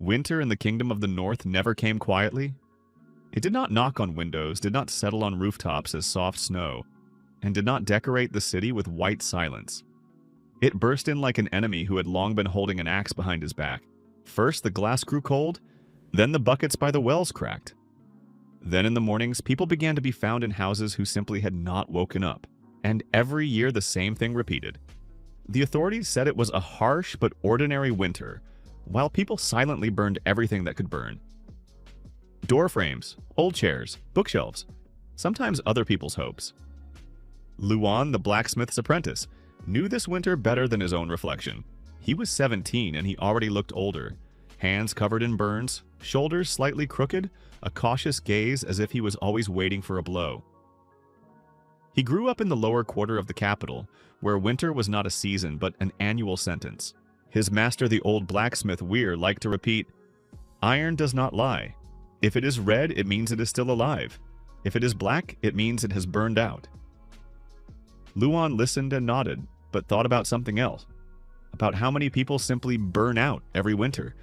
Winter in the Kingdom of the North never came quietly. It did not knock on windows, did not settle on rooftops as soft snow, and did not decorate the city with white silence. It burst in like an enemy who had long been holding an axe behind his back. First the glass grew cold, then the buckets by the wells cracked. Then in the mornings, people began to be found in houses who simply had not woken up, and every year the same thing repeated. The authorities said it was a harsh but ordinary winter, while people silently burned everything that could burn. Door frames, old chairs, bookshelves, sometimes other people's hopes. Luan, the blacksmith's apprentice, knew this winter better than his own reflection. He was 17 and he already looked older, hands covered in burns, shoulders slightly crooked, a cautious gaze as if he was always waiting for a blow. He grew up in the lower quarter of the capital, where winter was not a season but an annual sentence. His master, the old blacksmith Weir, liked to repeat, "Iron does not lie. If it is red, it means it is still alive. If it is black, it means it has burned out." Luan listened and nodded, but thought about something else. About how many people simply burn out every winter.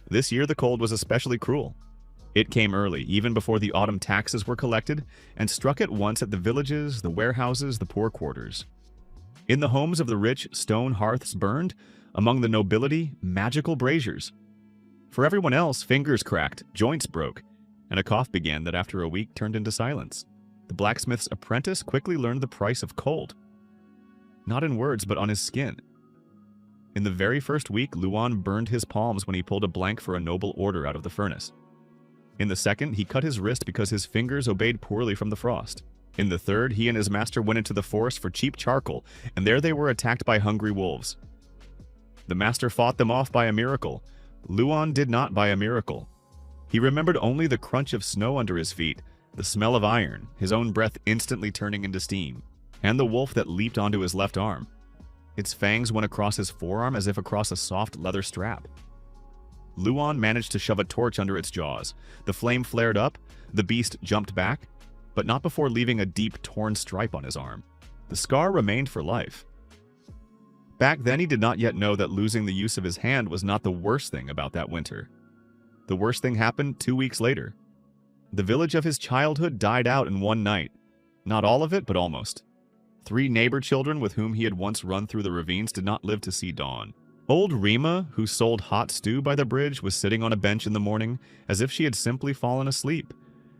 This year the cold was especially cruel. It came early, even before the autumn taxes were collected, and struck at once at the villages, the warehouses, the poor quarters. In the homes of the rich, stone hearths burned. Among the nobility, magical braziers. For everyone else, fingers cracked, joints broke, and a cough began that after a week turned into silence. The blacksmith's apprentice quickly learned the price of cold. Not in words, but on his skin. In the very first week, Luan burned his palms when he pulled a blank for a noble order out of the furnace. In the second, he cut his wrist because his fingers obeyed poorly from the frost. In the third, he and his master went into the forest for cheap charcoal, and there they were attacked by hungry wolves. The master fought them off by a miracle. Luan did not by a miracle. He remembered only the crunch of snow under his feet, the smell of iron, his own breath instantly turning into steam, and the wolf that leaped onto his left arm. Its fangs went across his forearm as if across a soft leather strap. Luan managed to shove a torch under its jaws. The flame flared up, the beast jumped back, but not before leaving a deep torn stripe on his arm. The scar remained for life. Back then he did not yet know that losing the use of his hand was not the worst thing about that winter. The worst thing happened 2 weeks later. The village of his childhood died out in one night. Not all of it, but almost. 3 neighbor children with whom he had once run through the ravines did not live to see dawn. Old Rima, who sold hot stew by the bridge, was sitting on a bench in the morning as if she had simply fallen asleep,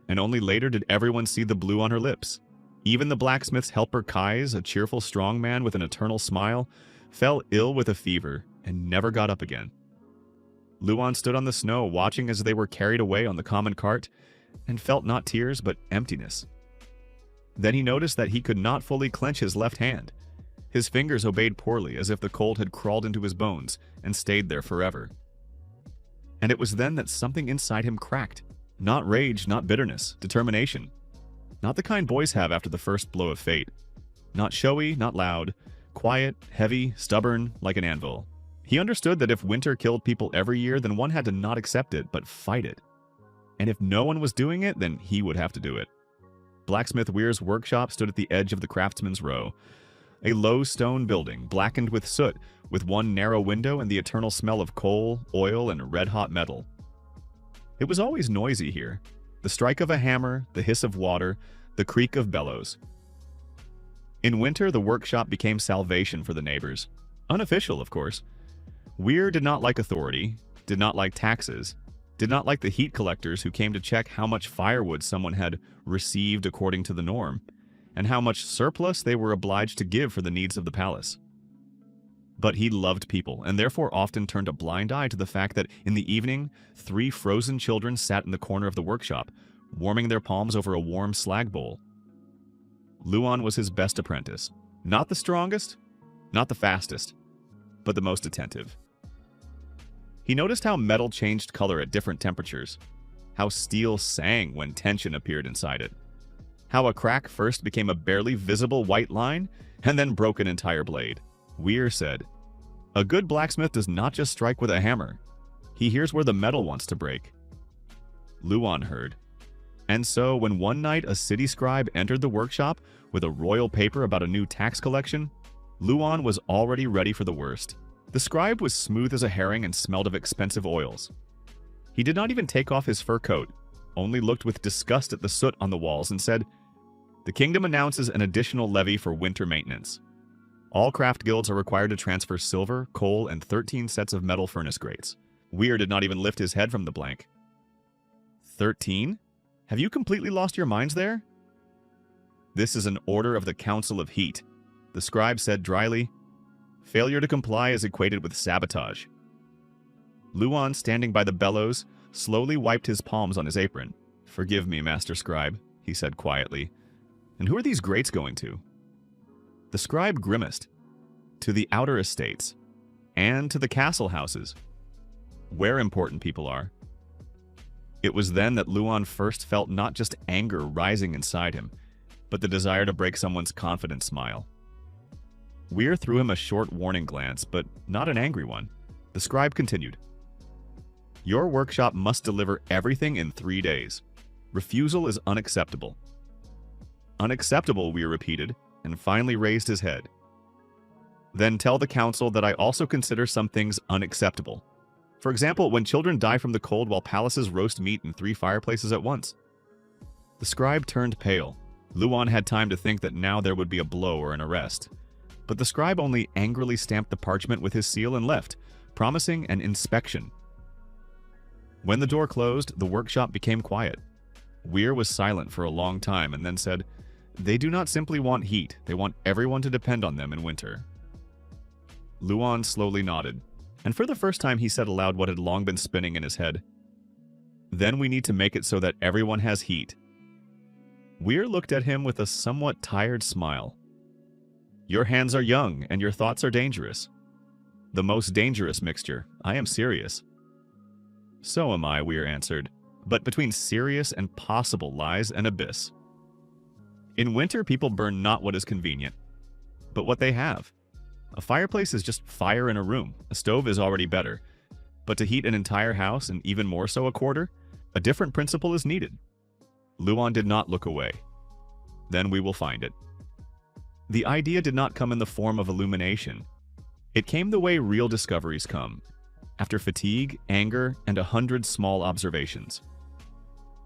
and only later did everyone see the blue on her lips. Even the blacksmith's helper Kais, a cheerful strong man with an eternal smile, fell ill with a fever and never got up again. Luan stood on the snow watching as they were carried away on the common cart and felt not tears but emptiness. Then he noticed that he could not fully clench his left hand. His fingers obeyed poorly as if the cold had crawled into his bones and stayed there forever. And it was then that something inside him cracked. Not rage, not bitterness, determination. Not the kind boys have after the first blow of fate. Not showy, not loud. Quiet, heavy, stubborn, like an anvil. He understood that if winter killed people every year, then one had to not accept it, but fight it. And if no one was doing it, then he would have to do it. Blacksmith Weir's workshop stood at the edge of the craftsman's row. A low stone building, blackened with soot, with one narrow window and the eternal smell of coal, oil, and red-hot metal. It was always noisy here. The strike of a hammer, the hiss of water, the creak of bellows. In winter, the workshop became salvation for the neighbors. Unofficial, of course. Weir did not like authority, did not like taxes, did not like the heat collectors who came to check how much firewood someone had received according to the norm, and how much surplus they were obliged to give for the needs of the palace. But he loved people, and therefore often turned a blind eye to the fact that in the evening, 3 frozen children sat in the corner of the workshop, warming their palms over a warm slag bowl. Luan was his best apprentice. Not the strongest, not the fastest, but the most attentive. He noticed how metal changed color at different temperatures, how steel sang when tension appeared inside it, how a crack first became a barely visible white line and then broke an entire blade. Weir said, "A good blacksmith does not just strike with a hammer. He hears where the metal wants to break." Luan heard. And so, when one night a city scribe entered the workshop with a royal paper about a new tax collection, Luan was already ready for the worst. The scribe was smooth as a herring and smelled of expensive oils. He did not even take off his fur coat, only looked with disgust at the soot on the walls and said, "The kingdom announces an additional levy for winter maintenance. All craft guilds are required to transfer silver, coal, and 13 sets of metal furnace grates." Weir did not even lift his head from the blank. 13? Have you completely lost your minds there? This is an order of the Council of Heat, the scribe said dryly. Failure to comply is equated with sabotage. Luan, standing by the bellows, slowly wiped his palms on his apron. "Forgive me, Master Scribe," he said quietly. "And who are these grates going to?" The scribe grimaced. "To the outer estates, and to the castle houses, where important people are." It was then that Luan first felt not just anger rising inside him, but the desire to break someone's confident smile. Weir threw him a short warning glance, but not an angry one. The scribe continued. "Your workshop must deliver everything in 3 days. Refusal is unacceptable." "Unacceptable," Weir repeated, and finally raised his head. "Then tell the council that I also consider some things unacceptable. For example, when children die from the cold while palaces roast meat in 3 fireplaces at once." The scribe turned pale. Luan had time to think that now there would be a blow or an arrest. But the scribe only angrily stamped the parchment with his seal and left, promising an inspection. When the door closed, the workshop became quiet. Weir was silent for a long time and then said, "They do not simply want heat, they want everyone to depend on them in winter." Luan slowly nodded, and for the first time he said aloud what had long been spinning in his head. "Then we need to make it so that everyone has heat." Weir looked at him with a somewhat tired smile. "Your hands are young, and your thoughts are dangerous. The most dangerous mixture. I am serious." "So am I," Weir answered. "But between serious and possible lies an abyss. In winter, people burn not what is convenient, but what they have. A fireplace is just fire in a room. A stove is already better. But to heat an entire house, and even more so a quarter, a different principle is needed." Luan did not look away. "Then we will find it." The idea did not come in the form of illumination. It came the way real discoveries come, after fatigue, anger, and 100 small observations.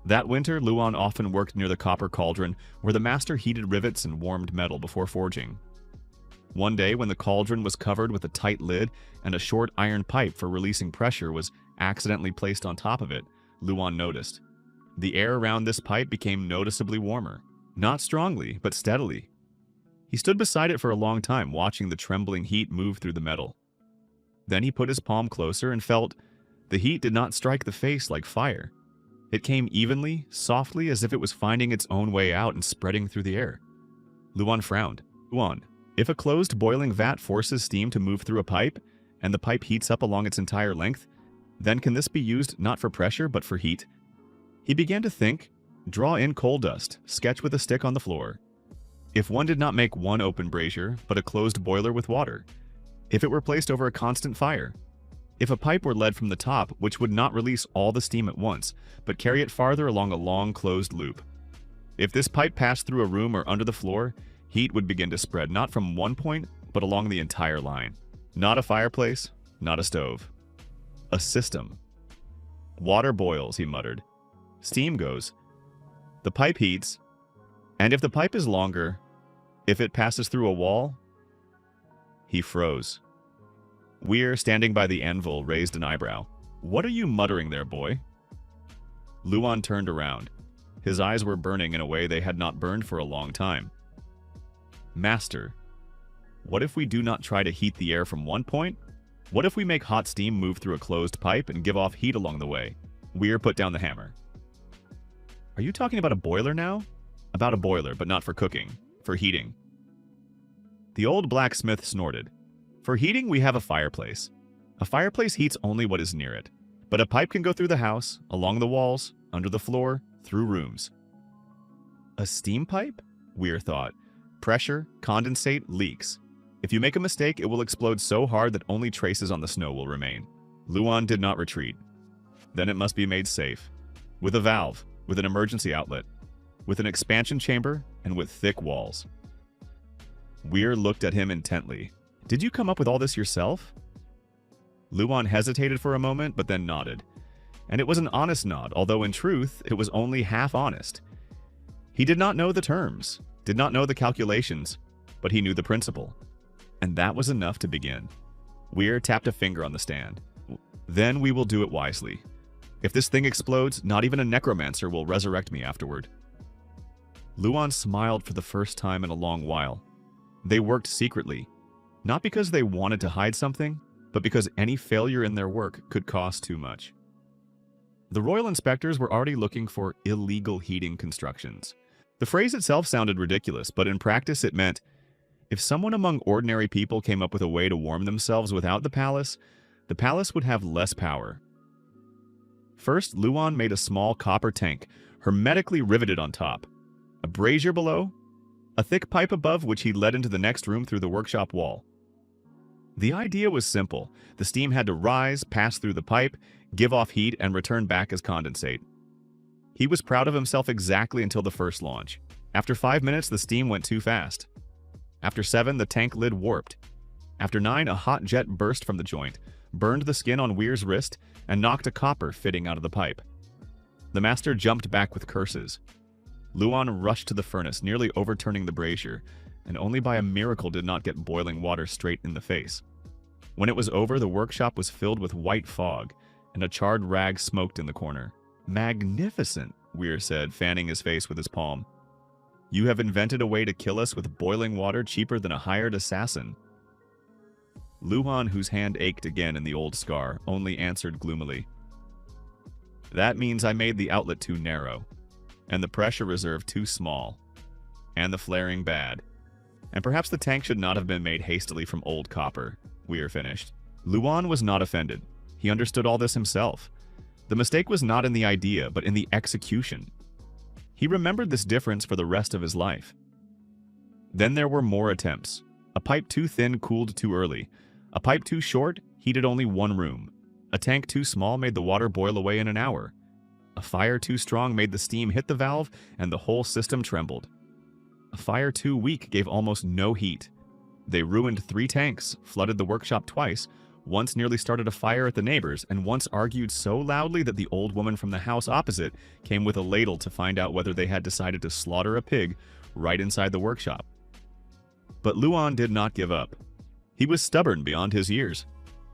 That winter, Luan often worked near the copper cauldron where the master heated rivets and warmed metal before forging. One day, when the cauldron was covered with a tight lid and a short iron pipe for releasing pressure was accidentally placed on top of it, Luan noticed. The air around this pipe became noticeably warmer. Not strongly, but steadily. He stood beside it for a long time, watching the trembling heat move through the metal. Then he put his palm closer and felt the heat did not strike the face like fire. It came evenly, softly, as if it was finding its own way out and spreading through the air. Luan frowned. "Luan, if a closed boiling vat forces steam to move through a pipe, and the pipe heats up along its entire length, then can this be used not for pressure but for heat?" He began to think, draw in coal dust, sketch with a stick on the floor. If one did not make one open brazier, but a closed boiler with water? If it were placed over a constant fire? If a pipe were led from the top, which would not release all the steam at once, but carry it farther along a long closed loop? If this pipe passed through a room or under the floor, heat would begin to spread not from one point, but along the entire line. Not a fireplace, not a stove. A system. "Water boils," he muttered. "Steam goes. The pipe heats. And if the pipe is longer, if it passes through a wall..." He froze. Weir, standing by the anvil, raised an eyebrow. "What are you muttering there, boy?" Luan turned around. His eyes were burning in a way they had not burned for a long time. "Master, what if we do not try to heat the air from one point? What if we make hot steam move through a closed pipe and give off heat along the way?" Weir put down the hammer. "Are you talking about a boiler now?" "About a boiler, but not for cooking. For heating." The old blacksmith snorted. "For heating, we have a fireplace. A fireplace heats only what is near it. But a pipe can go through the house, along the walls, under the floor, through rooms." "A steam pipe?" Weir thought. "Pressure, condensate, leaks. If you make a mistake, it will explode so hard that only traces on the snow will remain." Luan did not retreat. "Then it must be made safe. With a valve, with an emergency outlet, with an expansion chamber, and with thick walls." Weir looked at him intently. "Did you come up with all this yourself?" Luan hesitated for a moment, but then nodded. And it was an honest nod, although in truth, it was only half honest. He did not know the terms, did not know the calculations, but he knew the principle. And that was enough to begin. Weir tapped a finger on the stand. Then we will do it wisely. If this thing explodes, not even a necromancer will resurrect me afterward. Luan smiled for the first time in a long while. They worked secretly, not because they wanted to hide something, but because any failure in their work could cost too much. The royal inspectors were already looking for illegal heating constructions. The phrase itself sounded ridiculous, but in practice it meant, if someone among ordinary people came up with a way to warm themselves without the palace would have less power. First, Luan made a small copper tank, hermetically riveted on top, a brazier below, a thick pipe above which he led into the next room through the workshop wall. The idea was simple. The steam had to rise, pass through the pipe, give off heat, and return back as condensate. He was proud of himself exactly until the first launch. After 5 minutes, the steam went too fast. After 7, the tank lid warped. After 9, a hot jet burst from the joint, burned the skin on Weir's wrist, and knocked a copper fitting out of the pipe. The master jumped back with curses. Luan rushed to the furnace, nearly overturning the brazier, and only by a miracle did not get boiling water straight in the face. When it was over, the workshop was filled with white fog, and a charred rag smoked in the corner. "Magnificent," Weir said, fanning his face with his palm. "You have invented a way to kill us with boiling water cheaper than a hired assassin." Luan, whose hand ached again in the old scar, only answered gloomily, "That means I made the outlet too narrow, and the pressure reserve too small, and the flaring bad. And perhaps the tank should not have been made hastily from old copper," Weir finished. Luan was not offended. He understood all this himself. The mistake was not in the idea, but in the execution. He remembered this difference for the rest of his life. Then there were more attempts. A pipe too thin cooled too early. A pipe too short heated only one room. A tank too small made the water boil away in an hour. A fire too strong made the steam hit the valve and the whole system trembled. A fire too weak gave almost no heat. They ruined 3 tanks, flooded the workshop twice, once nearly started a fire at the neighbors, and once argued so loudly that the old woman from the house opposite came with a ladle to find out whether they had decided to slaughter a pig right inside the workshop. But Luan did not give up. He was stubborn beyond his years,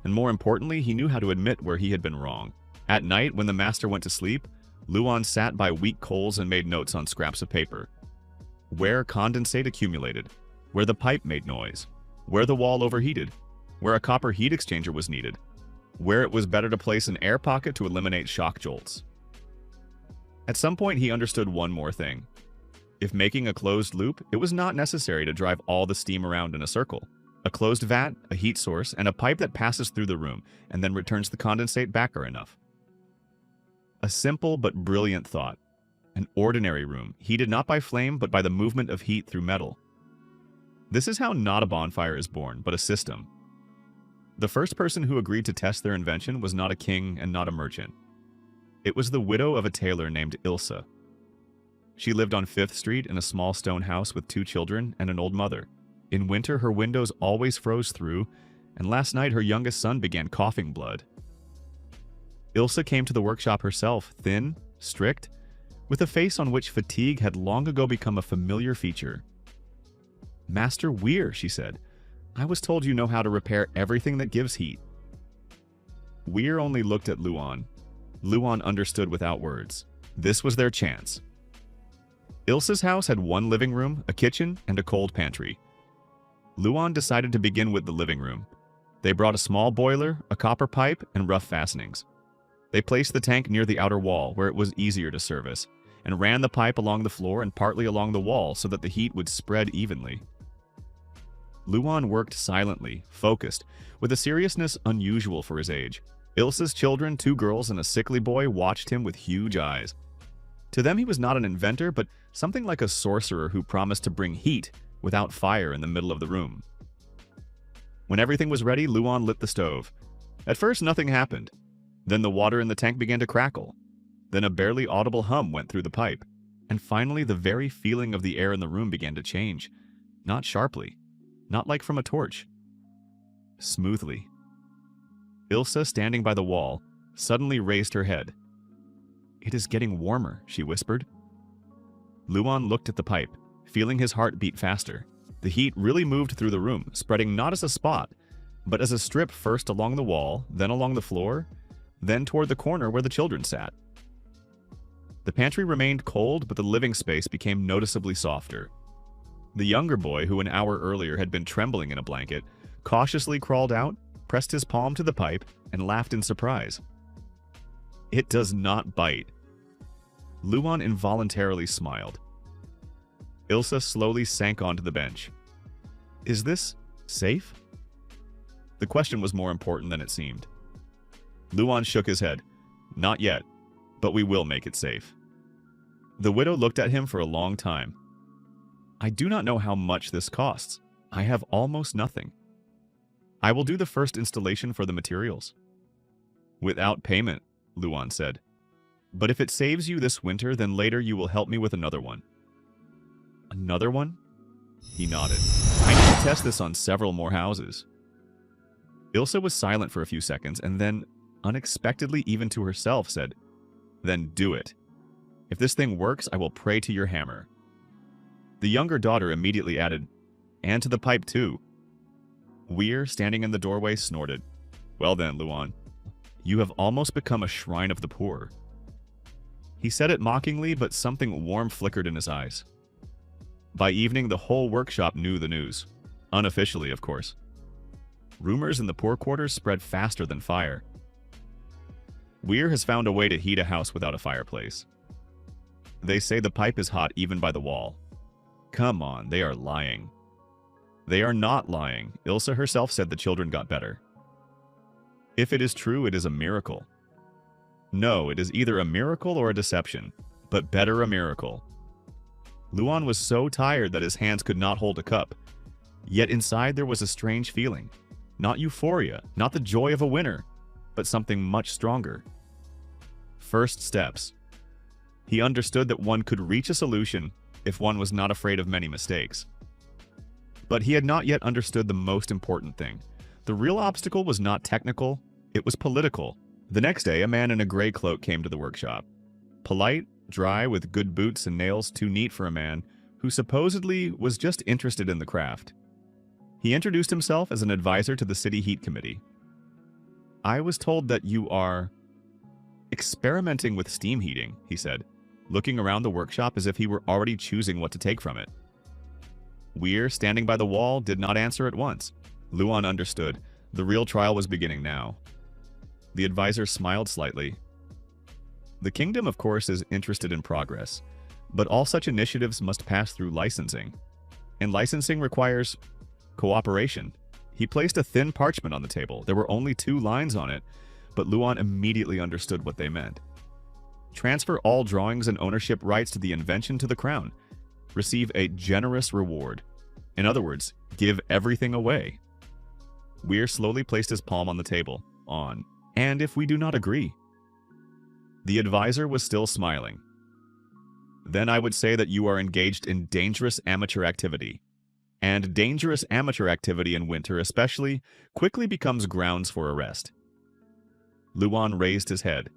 and more importantly, he knew how to admit where he had been wrong. At night, when the master went to sleep, Luan sat by weak coals and made notes on scraps of paper. Where condensate accumulated, where the pipe made noise, where the wall overheated, where a copper heat exchanger was needed, where it was better to place an air pocket to eliminate shock jolts. At some point, he understood one more thing. If making a closed loop, it was not necessary to drive all the steam around in a circle. A closed vat, a heat source, and a pipe that passes through the room and then returns the condensate back are enough. A simple but brilliant thought. An ordinary room, heated not by flame but by the movement of heat through metal. This is how not a bonfire is born, but a system. The first person who agreed to test their invention was not a king and not a merchant. It was the widow of a tailor named Ilsa. She lived on 5th Street in a small stone house with 2 children and an old mother. In winter, her windows always froze through, and last night her youngest son began coughing blood. Ilsa came to the workshop herself, thin, strict, with a face on which fatigue had long ago become a familiar feature. "Master Weir," she said, "I was told you know how to repair everything that gives heat." Weir only looked at Luan. Luan understood without words. This was their chance. Ilsa's house had 1 living room, a kitchen, and a cold pantry. Luan decided to begin with the living room. They brought a small boiler, a copper pipe, and rough fastenings. They placed the tank near the outer wall, where it was easier to service, and ran the pipe along the floor and partly along the wall so that the heat would spread evenly. Luan worked silently, focused, with a seriousness unusual for his age. Ilsa's children, 2 girls and a sickly boy, watched him with huge eyes. To them he was not an inventor, but something like a sorcerer who promised to bring heat without fire in the middle of the room. When everything was ready, Luan lit the stove. At first nothing happened. Then the water in the tank began to crackle. Then a barely audible hum went through the pipe. And finally the very feeling of the air in the room began to change. Not sharply. Not like from a torch. Smoothly. Ilsa, standing by the wall, suddenly raised her head. "It is getting warmer," she whispered. Luan looked at the pipe, feeling his heart beat faster. The heat really moved through the room, spreading not as a spot, but as a strip first along the wall, then along the floor, then toward the corner where the children sat. The pantry remained cold, but the living space became noticeably softer. The younger boy, who an hour earlier had been trembling in a blanket, cautiously crawled out, pressed his palm to the pipe, and laughed in surprise. "It does not bite." Luan involuntarily smiled. Ilsa slowly sank onto the bench. "Is this safe?" The question was more important than it seemed. Luan shook his head. "Not yet, but we will make it safe." The widow looked at him for a long time. "I do not know how much this costs. I have almost nothing. I will do the first installation for the materials." "Without payment," Luan said. "But if it saves you this winter, then later you will help me with another one." "Another one?" He nodded. "I need to test this on several more houses." Ilsa was silent for a few seconds and then, unexpectedly even to herself, said, "Then do it. If this thing works, I will pray to your hammer." The younger daughter immediately added, "And to the pipe too." Weir, standing in the doorway, snorted. "Well then, Luan, you have almost become a shrine of the poor." He said it mockingly, but something warm flickered in his eyes. By evening, the whole workshop knew the news. Unofficially, of course. Rumors in the poor quarters spread faster than fire. Weir has found a way to heat a house without a fireplace. They say the pipe is hot even by the wall. Come on, they are lying. They are not lying. Ilsa herself said the children got better. If it is true, it is a miracle. No, it is either a miracle or a deception, but better a miracle. Luan was so tired that his hands could not hold a cup. Yet inside there was a strange feeling. Not euphoria, not the joy of a winner, but something much stronger. First steps. He understood that one could reach a solution if one was not afraid of many mistakes. But he had not yet understood the most important thing. The real obstacle was not technical, it was political. The next day, a man in a gray cloak came to the workshop. Polite, dry, with good boots and nails too neat for a man who supposedly was just interested in the craft. He introduced himself as an advisor to the City Heat Committee. "I was told that you are experimenting with steam heating," he said, looking around the workshop as if he were already choosing what to take from it. Weir, standing by the wall, did not answer at once. Luan understood. The real trial was beginning now. The advisor smiled slightly. "The kingdom, of course, is interested in progress, but all such initiatives must pass through licensing. And licensing requires cooperation." He placed a thin parchment on the table. There were only 2 lines on it, but Luan immediately understood what they meant. Transfer all drawings and ownership rights to the invention to the crown. Receive a generous reward. In other words, give everything away. Weir slowly placed his palm on the table. "And if we do not agree?" The advisor was still smiling. "Then I would say that you are engaged in dangerous amateur activity. And dangerous amateur activity in winter especially quickly becomes grounds for arrest." Luan raised his head.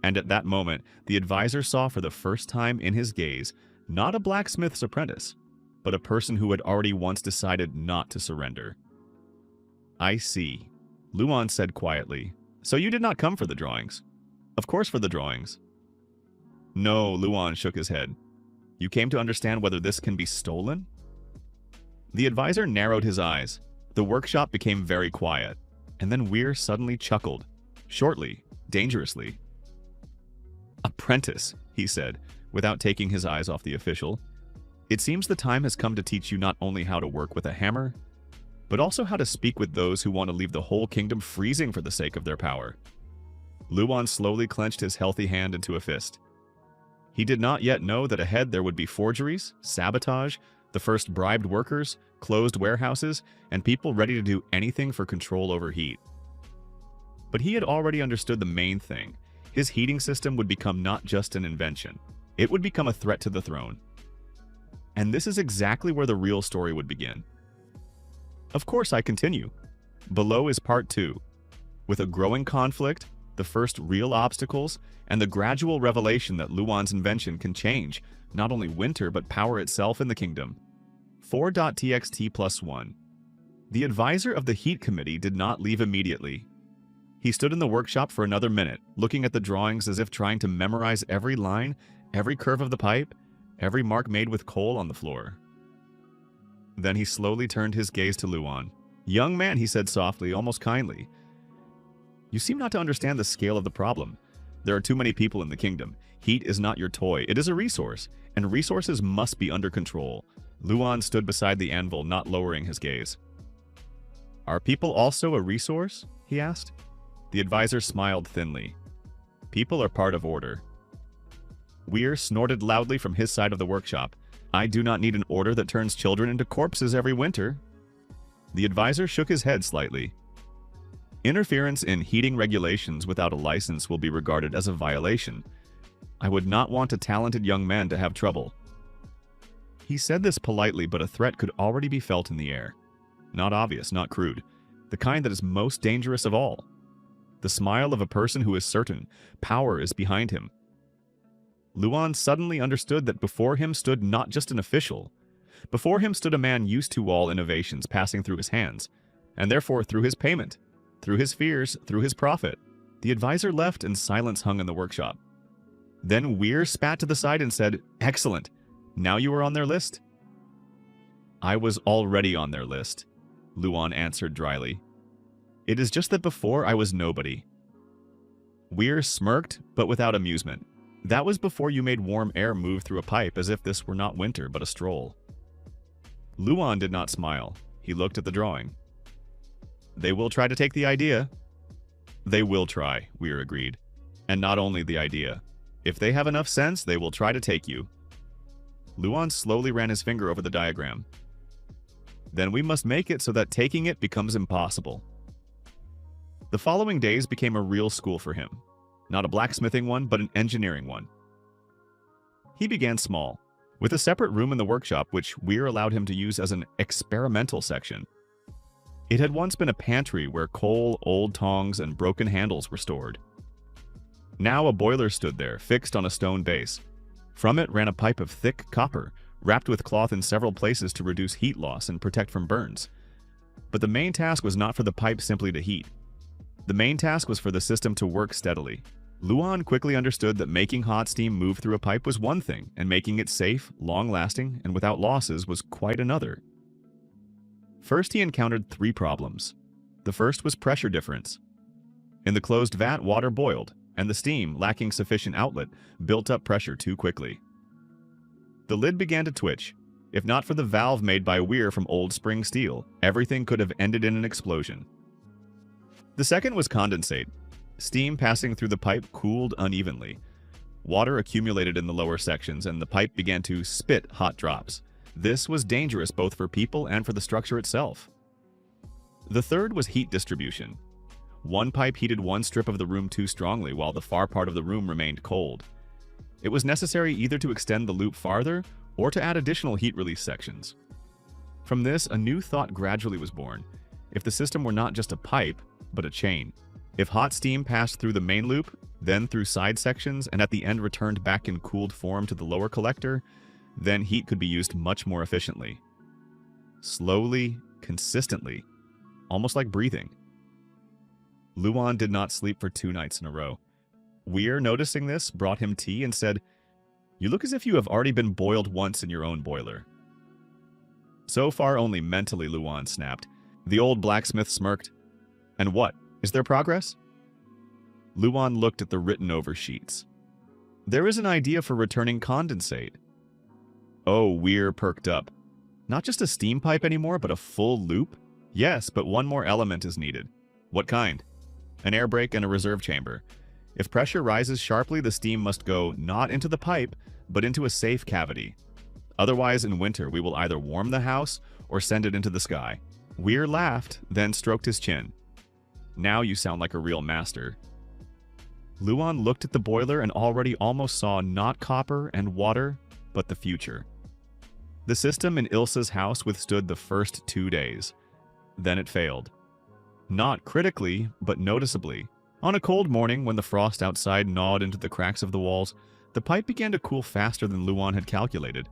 And at that moment, the advisor saw for the first time in his gaze not a blacksmith's apprentice, but a person who had already once decided not to surrender. "I see," Luan said quietly. "So you did not come for the drawings?" "Of course for the drawings." "No," Luan shook his head. "You came to understand whether this can be stolen?" The advisor narrowed his eyes. The workshop became very quiet, and then Weir suddenly chuckled. Shortly, dangerously. "Apprentice," he said, without taking his eyes off the official. "It seems the time has come to teach you not only how to work with a hammer, but also how to speak with those who want to leave the whole kingdom freezing for the sake of their power." Luan slowly clenched his healthy hand into a fist. He did not yet know that ahead there would be forgeries, sabotage, the first bribed workers, closed warehouses, and people ready to do anything for control over heat. But he had already understood the main thing. His heating system would become not just an invention. It would become a threat to the throne. And this is exactly where the real story would begin. Of course, I continue. Below is part 2. With a growing conflict, the first real obstacles, and the gradual revelation that Luan's invention can change not only winter but power itself in the kingdom. 4.txt+1. The advisor of the Heat Committee did not leave immediately. He stood in the workshop for another minute, looking at the drawings as if trying to memorize every line, every curve of the pipe, every mark made with coal on the floor. Then he slowly turned his gaze to Luan. "Young man," he said softly, almost kindly, "you seem not to understand the scale of the problem. There are too many people in the kingdom. Heat is not your toy. It is a resource, and resources must be under control." Luan stood beside the anvil, not lowering his gaze. "Are people also a resource?" he asked. The advisor smiled thinly. "People are part of order." Weir snorted loudly from his side of the workshop. "I do not need an order that turns children into corpses every winter." The advisor shook his head slightly. "Interference in heating regulations without a license will be regarded as a violation. I would not want a talented young man to have trouble." He said this politely, but a threat could already be felt in the air. Not obvious, not crude. The kind that is most dangerous of all. The smile of a person who is certain power is behind him. Luan suddenly understood that before him stood not just an official. Before him stood a man used to all innovations passing through his hands, and therefore through his payment, through his fears, through his profit. The advisor left and silence hung in the workshop. Then Weir spat to the side and said, "Excellent. Now you are on their list." "I was already on their list," Luan answered dryly. "It is just that before I was nobody." Weir smirked, but without amusement. "That was before you made warm air move through a pipe as if this were not winter but a stroll." Luan did not smile. He looked at the drawing. "They will try to take the idea." "They will try," Weir agreed. "And not only the idea. If they have enough sense, they will try to take you." Luan slowly ran his finger over the diagram. "Then we must make it so that taking it becomes impossible." The following days became a real school for him. Not a blacksmithing one, but an engineering one. He began small, with a separate room in the workshop which Weir allowed him to use as an experimental section. It had once been a pantry where coal, old tongs, and broken handles were stored. Now a boiler stood there, fixed on a stone base. From it ran a pipe of thick copper, wrapped with cloth in several places to reduce heat loss and protect from burns. But the main task was not for the pipe simply to heat. The main task was for the system to work steadily. Luan quickly understood that making hot steam move through a pipe was one thing, and making it safe, long-lasting, and without losses was quite another. First, he encountered 3 problems. The first was pressure difference. In the closed vat, water boiled, and the steam, lacking sufficient outlet, built up pressure too quickly. The lid began to twitch. If not for the valve made by Weir from old spring steel, everything could have ended in an explosion. The second was condensate. Steam passing through the pipe cooled unevenly. Water accumulated in the lower sections, and the pipe began to spit hot drops. This was dangerous both for people and for the structure itself. The third was heat distribution. One pipe heated one strip of the room too strongly, while the far part of the room remained cold. It was necessary either to extend the loop farther or to add additional heat release sections. From this, a new thought gradually was born. If the system were not just a pipe, but a chain. If hot steam passed through the main loop, then through side sections, and at the end returned back in cooled form to the lower collector, then heat could be used much more efficiently. Slowly, consistently, almost like breathing. Luan did not sleep for 2 nights in a row. Weir, noticing this, brought him tea and said, "You look as if you have already been boiled once in your own boiler." "So far only mentally," Luan snapped. The old blacksmith smirked. "And what? Is there progress?" Luan looked at the written-over sheets. "There is an idea for returning condensate." Oh, Weir perked up. "Not just a steam pipe anymore, but a full loop?" "Yes, but one more element is needed." "What kind?" "An air brake and a reserve chamber. If pressure rises sharply, the steam must go not into the pipe, but into a safe cavity. Otherwise, in winter, we will either warm the house or send it into the sky." Weir laughed, then stroked his chin. "Now you sound like a real master." Luan looked at the boiler and already almost saw not copper and water, but the future. The system in Ilsa's house withstood the first 2 days. Then it failed. Not critically, but noticeably, On a cold morning, when the frost outside gnawed into the cracks of the walls, the pipe began to cool faster than Luan had calculated.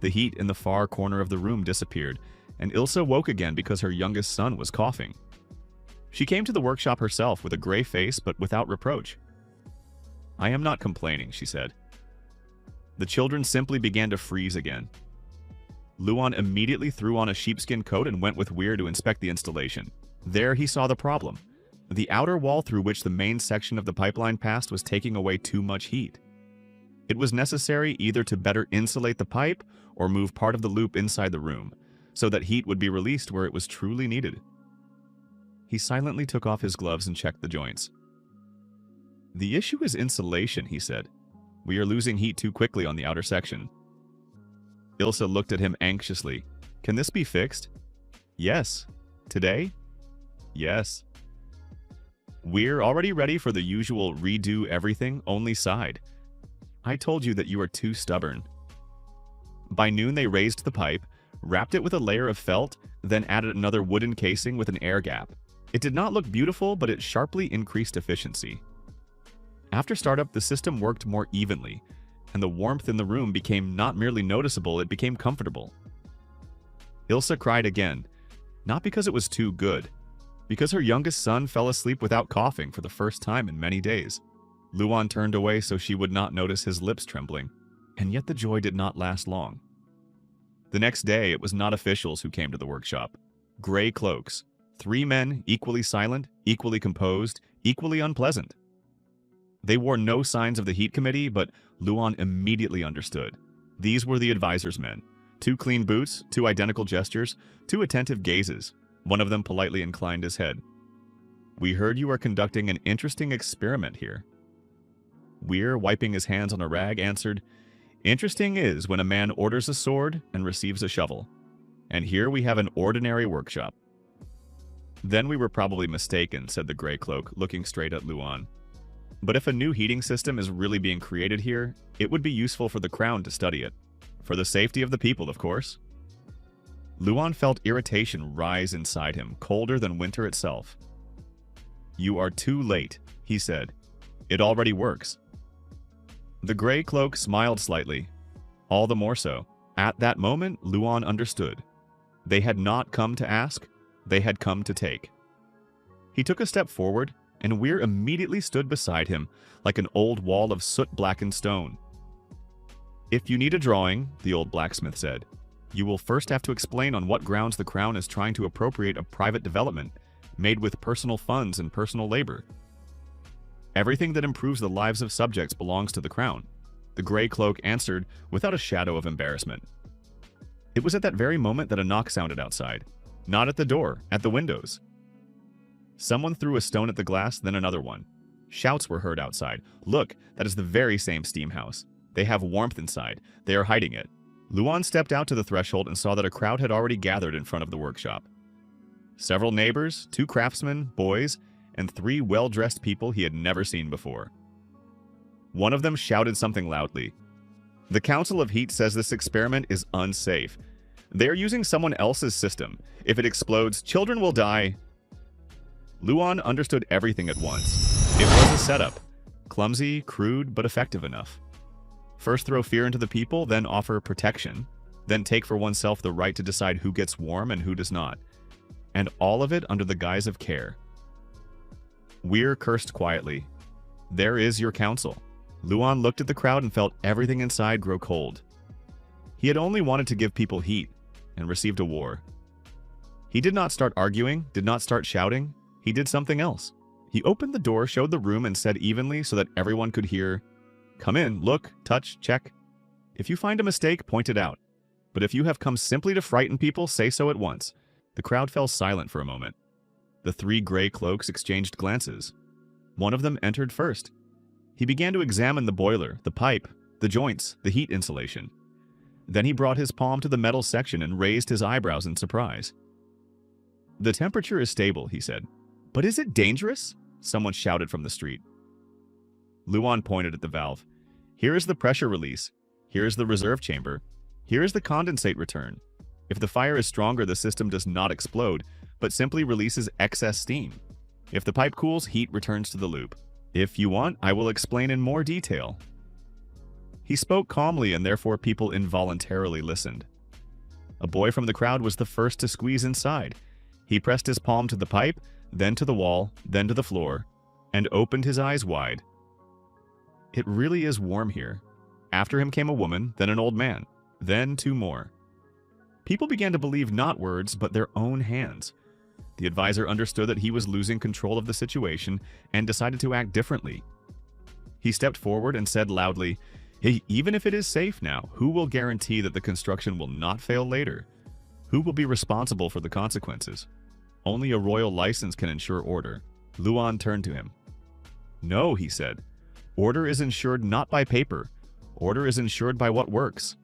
The heat in the far corner of the room disappeared, and Ilsa woke again because her youngest son was coughing. She came to the workshop herself with a gray face but without reproach. "I am not complaining," she said. The children simply began to freeze again. Luan immediately threw on a sheepskin coat and went with Weir to inspect the installation. There he saw the problem. The outer wall through which the main section of the pipeline passed was taking away too much heat. It was necessary either to better insulate the pipe or move part of the loop inside the room, so that heat would be released where it was truly needed. He silently took off his gloves and checked the joints. "The issue is insulation," he said. "We are losing heat too quickly on the outer section." Ilsa looked at him anxiously. "Can this be fixed?" "Yes." "Today?" "Yes." We're already ready for the usual redo everything, only sighed. "I told you that you are too stubborn." By noon they raised the pipe, wrapped it with a layer of felt, then added another wooden casing with an air gap. It did not look beautiful, but it sharply increased efficiency. After startup, the system worked more evenly, and the warmth in the room became not merely noticeable, it became comfortable. Ilsa cried again, not because it was too good, because her youngest son fell asleep without coughing for the first time in many days. Luan turned away so she would not notice his lips trembling, and yet the joy did not last long. The next day, it was not officials who came to the workshop. Gray cloaks. 3 men, equally silent, equally composed, equally unpleasant. They wore no signs of the heat committee, but Luan immediately understood. These were the advisor's men. 2 clean boots, 2 identical gestures, 2 attentive gazes. One of them politely inclined his head. "We heard you are conducting an interesting experiment here." Weir, wiping his hands on a rag, answered, "Interesting is when a man orders a sword and receives a shovel. And here we have an ordinary workshop." "Then we were probably mistaken," said the gray cloak, looking straight at Luan. "But if a new heating system is really being created here, it would be useful for the Crown to study it. For the safety of the people, of course." Luan felt irritation rise inside him, colder than winter itself. "You are too late," he said. "It already works." The gray cloak smiled slightly. All the more so. At that moment, Luan understood. They had not come to ask, they had come to take. He took a step forward, and Weir immediately stood beside him, like an old wall of soot-blackened stone. "If you need a drawing," the old blacksmith said, "you will first have to explain on what grounds the Crown is trying to appropriate a private development, made with personal funds and personal labor. Everything that improves the lives of subjects belongs to the Crown." The gray cloak answered without a shadow of embarrassment. It was at that very moment that a knock sounded outside. Not at the door, at the windows. Someone threw a stone at the glass, then another one. Shouts were heard outside. "Look, that is the very same steam house. They have warmth inside. They are hiding it." Luan stepped out to the threshold and saw that a crowd had already gathered in front of the workshop. Several neighbors, 2 craftsmen, boys, and 3 well-dressed people he had never seen before. One of them shouted something loudly. "The Council of Heat says this experiment is unsafe. They are using someone else's system. If it explodes, children will die." Luan understood everything at once. It was a setup. Clumsy, crude, but effective enough. First throw fear into the people, then offer protection, then take for oneself the right to decide who gets warm and who does not. And all of it under the guise of care. Weir cursed quietly. "There is your counsel." Luan looked at the crowd and felt everything inside grow cold. He had only wanted to give people heat, and received a war. He did not start arguing, did not start shouting. He did something else. He opened the door, showed the room, and said evenly so that everyone could hear, "Come in, look, touch, check. If you find a mistake, point it out. But if you have come simply to frighten people, say so at once." The crowd fell silent for a moment. The 3 gray cloaks exchanged glances. One of them entered first. He began to examine the boiler, the pipe, the joints, the heat insulation. Then he brought his palm to the metal section and raised his eyebrows in surprise. "The temperature is stable," he said. "But is it dangerous?" someone shouted from the street. Luan pointed at the valve. "Here is the pressure release. Here is the reserve chamber. Here is the condensate return. If the fire is stronger, the system does not explode, but simply releases excess steam. If the pipe cools, heat returns to the loop. If you want, I will explain in more detail. He spoke calmly, and therefore people involuntarily listened. A boy from the crowd was the first to squeeze inside. He pressed his palm to the pipe, then to the wall, then to the floor, and opened his eyes wide. It really is warm here. After him came a woman, then an old man, then two more. People began to believe not words, but their own hands. The advisor understood that he was losing control of the situation and decided to act differently. He stepped forward and said loudly, "Hey, even if it is safe now, who will guarantee that the construction will not fail later? Who will be responsible for the consequences? Only a royal license can ensure order." Luan turned to him. "No," he said. "Order is ensured not by paper. Order is ensured by what works."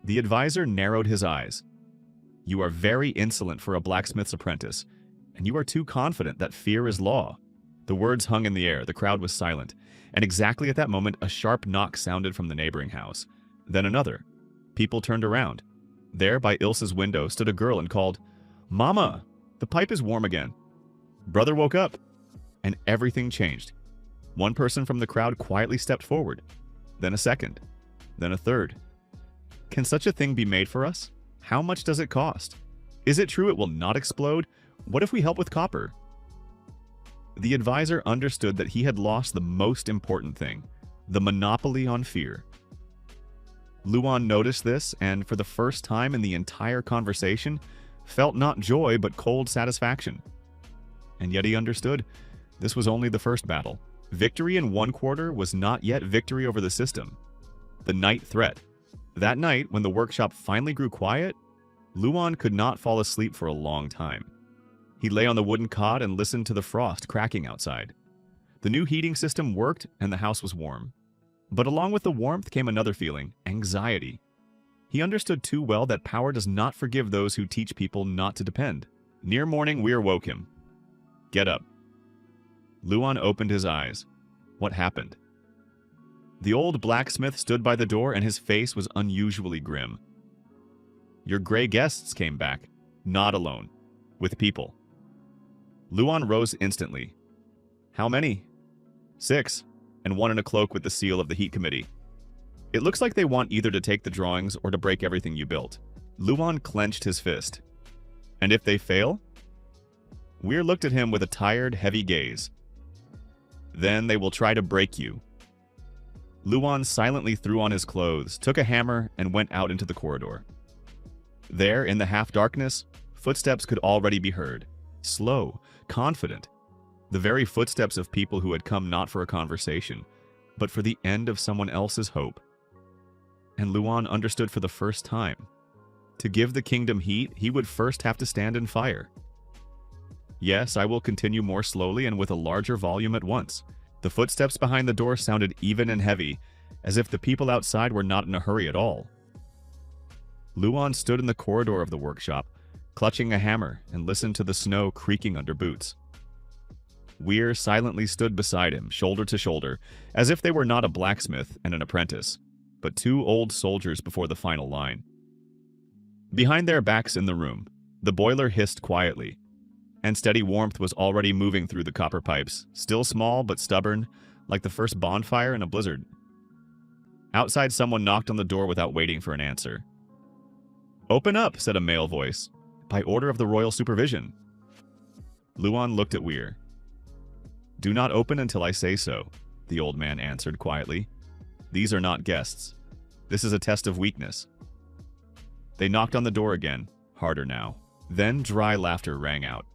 The advisor narrowed his eyes. "You are very insolent for a blacksmith's apprentice, and you are too confident that fear is law." The words hung in the air, the crowd was silent, and exactly at that moment a sharp knock sounded from the neighboring house. Then another. People turned around. There, by Ilsa's window, stood a girl and called, "Mama, the pipe is warm again." Brother woke up, and everything changed. One person from the crowd quietly stepped forward, then a second, then a third. "Can such a thing be made for us? How much does it cost? Is it true it will not explode? What if we help with copper?" The advisor understood that he had lost the most important thing, the monopoly on fear. Luan noticed this, and for the first time in the entire conversation, felt not joy but cold satisfaction. And yet he understood this was only the first battle. Victory in one quarter was not yet victory over the system. The night threat. That night, when the workshop finally grew quiet, Luan could not fall asleep for a long time. He lay on the wooden cot and listened to the frost cracking outside. The new heating system worked and the house was warm. But along with the warmth came another feeling, anxiety. He understood too well that power does not forgive those who teach people not to depend. Near morning, Weir woke him. "Get up." Luan opened his eyes. What happened? The old blacksmith stood by the door and his face was unusually grim. "Your gray guests came back, not alone, with people." Luan rose instantly. "How many?" "6, and one in a cloak with the seal of the heat committee. It looks like they want either to take the drawings or to break everything you built." Luan clenched his fist. "And if they fail?" Weir looked at him with a tired, heavy gaze. "Then they will try to break you." Luan silently threw on his clothes, took a hammer, and went out into the corridor. There, in the half-darkness, footsteps could already be heard. Slow, confident. The very footsteps of people who had come not for a conversation, but for the end of someone else's hope. And Luan understood for the first time. To give the kingdom heat, he would first have to stand in fire. "Yes, I will continue more slowly and with a larger volume at once." The footsteps behind the door sounded even and heavy, as if the people outside were not in a hurry at all. Luan stood in the corridor of the workshop, clutching a hammer, and listened to the snow creaking under boots. Weir silently stood beside him, shoulder to shoulder, as if they were not a blacksmith and an apprentice, but two old soldiers before the final line. Behind their backs in the room, the boiler hissed quietly, and steady warmth was already moving through the copper pipes, still small but stubborn, like the first bonfire in a blizzard. Outside, someone knocked on the door without waiting for an answer. "Open up," said a male voice. "By order of the royal supervision." Luan looked at Weir. "Do not open until I say so," the old man answered quietly. "These are not guests. This is a test of weakness." They knocked on the door again, harder now. Then dry laughter rang out.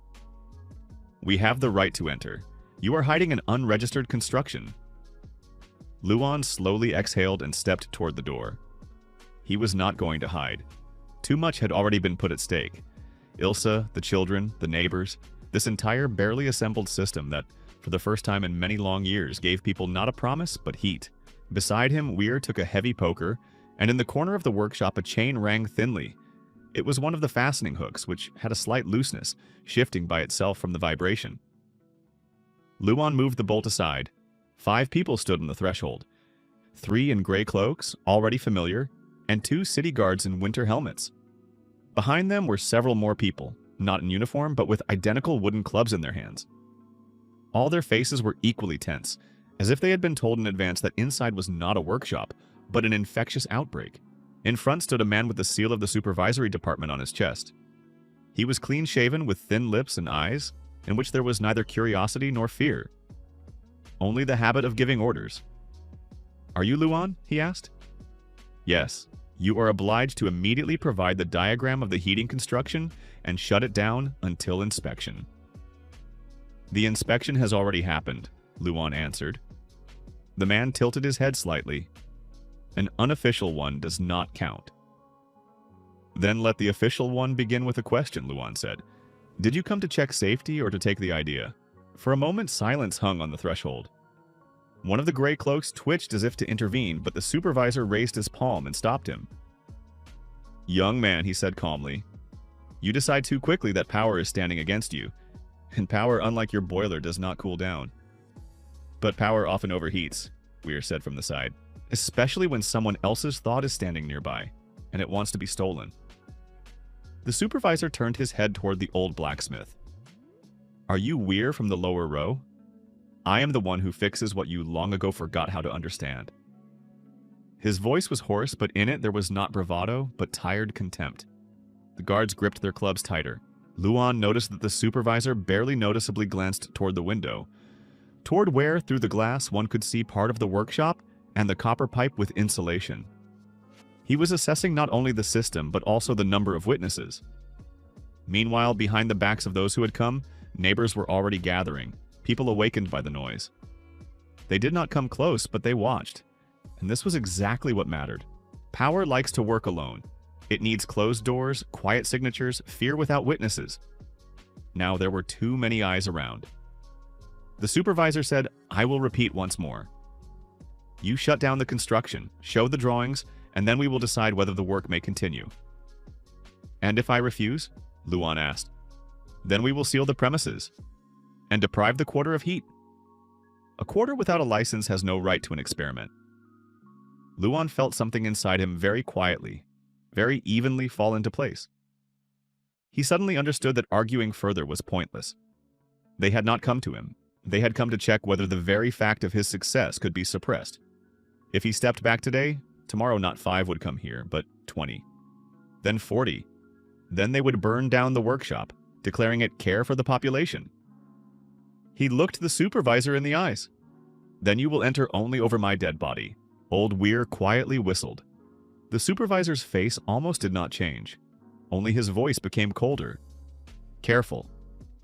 "We have the right to enter. You are hiding an unregistered construction." Luan slowly exhaled and stepped toward the door. He was not going to hide. Too much had already been put at stake. Ilsa, the children, the neighbors, this entire barely assembled system that, for the first time in many long years, gave people not a promise, but heat. Beside him, Weir took a heavy poker, and in the corner of the workshop a chain rang thinly. It was one of the fastening hooks, which had a slight looseness, shifting by itself from the vibration. Luan moved the bolt aside. 5 people stood on the threshold. 3 in gray cloaks, already familiar, and 2 city guards in winter helmets. Behind them were several more people, not in uniform, but with identical wooden clubs in their hands. All their faces were equally tense, as if they had been told in advance that inside was not a workshop, but an infectious outbreak. In front stood a man with the seal of the supervisory department on his chest. He was clean-shaven with thin lips and eyes, in which there was neither curiosity nor fear, only the habit of giving orders. "Are you Luan?" he asked. "Yes. You are obliged to immediately provide the diagram of the heating construction and shut it down until inspection." "The inspection has already happened," Luan answered. The man tilted his head slightly. "An unofficial one does not count." "Then let the official one begin with a question," Luan said. "Did you come to check safety or to take the idea?" For a moment, silence hung on the threshold. One of the gray cloaks twitched as if to intervene, but the supervisor raised his palm and stopped him. "Young man," he said calmly, "you decide too quickly that power is standing against you, and power, unlike your boiler, does not cool down." "But power often overheats," Weir said from the side, "especially when someone else's thought is standing nearby, and it wants to be stolen." The supervisor turned his head toward the old blacksmith. "Are you Weir from the lower row? I am the one who fixes what you long ago forgot how to understand." His voice was hoarse, but in it there was not bravado, but tired contempt. The guards gripped their clubs tighter. Luan noticed that the supervisor barely noticeably glanced toward the window, toward where, through the glass, one could see part of the workshop and the copper pipe with insulation. He was assessing not only the system, but also the number of witnesses. Meanwhile, behind the backs of those who had come, neighbors were already gathering, people awakened by the noise. They did not come close, but they watched. And this was exactly what mattered. Power likes to work alone. It needs closed doors, quiet signatures, fear without witnesses. Now there were too many eyes around. The supervisor said, "I will repeat once more. You shut down the construction, show the drawings, and then we will decide whether the work may continue." "And if I refuse?" Luan asked. "Then we will seal the premises and deprive the quarter of heat. A quarter without a license has no right to an experiment." Luan felt something inside him very quietly, very evenly fall into place. He suddenly understood that arguing further was pointless. They had not come to him. They had come to check whether the very fact of his success could be suppressed. If he stepped back today, tomorrow not 5 would come here, but 20. Then 40. Then they would burn down the workshop, declaring it care for the population. He looked the supervisor in the eyes. "Then you will enter only over my dead body." Old Weir quietly whistled. The supervisor's face almost did not change. Only his voice became colder. "Careful.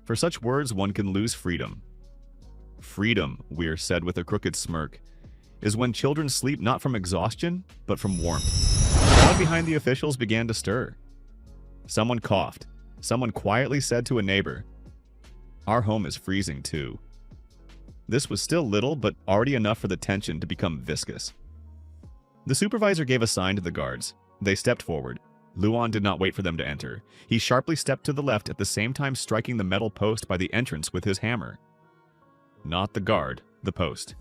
For such words one can lose freedom." "Freedom," Weir said with a crooked smirk, "is when children sleep not from exhaustion, but from warmth." The crowd behind the officials began to stir. Someone coughed. Someone quietly said to a neighbor, "Our home is freezing too." This was still little, but already enough for the tension to become viscous. The supervisor gave a sign to the guards. They stepped forward. Luan did not wait for them to enter. He sharply stepped to the left, at the same time striking the metal post by the entrance with his hammer. Not the guard, the post.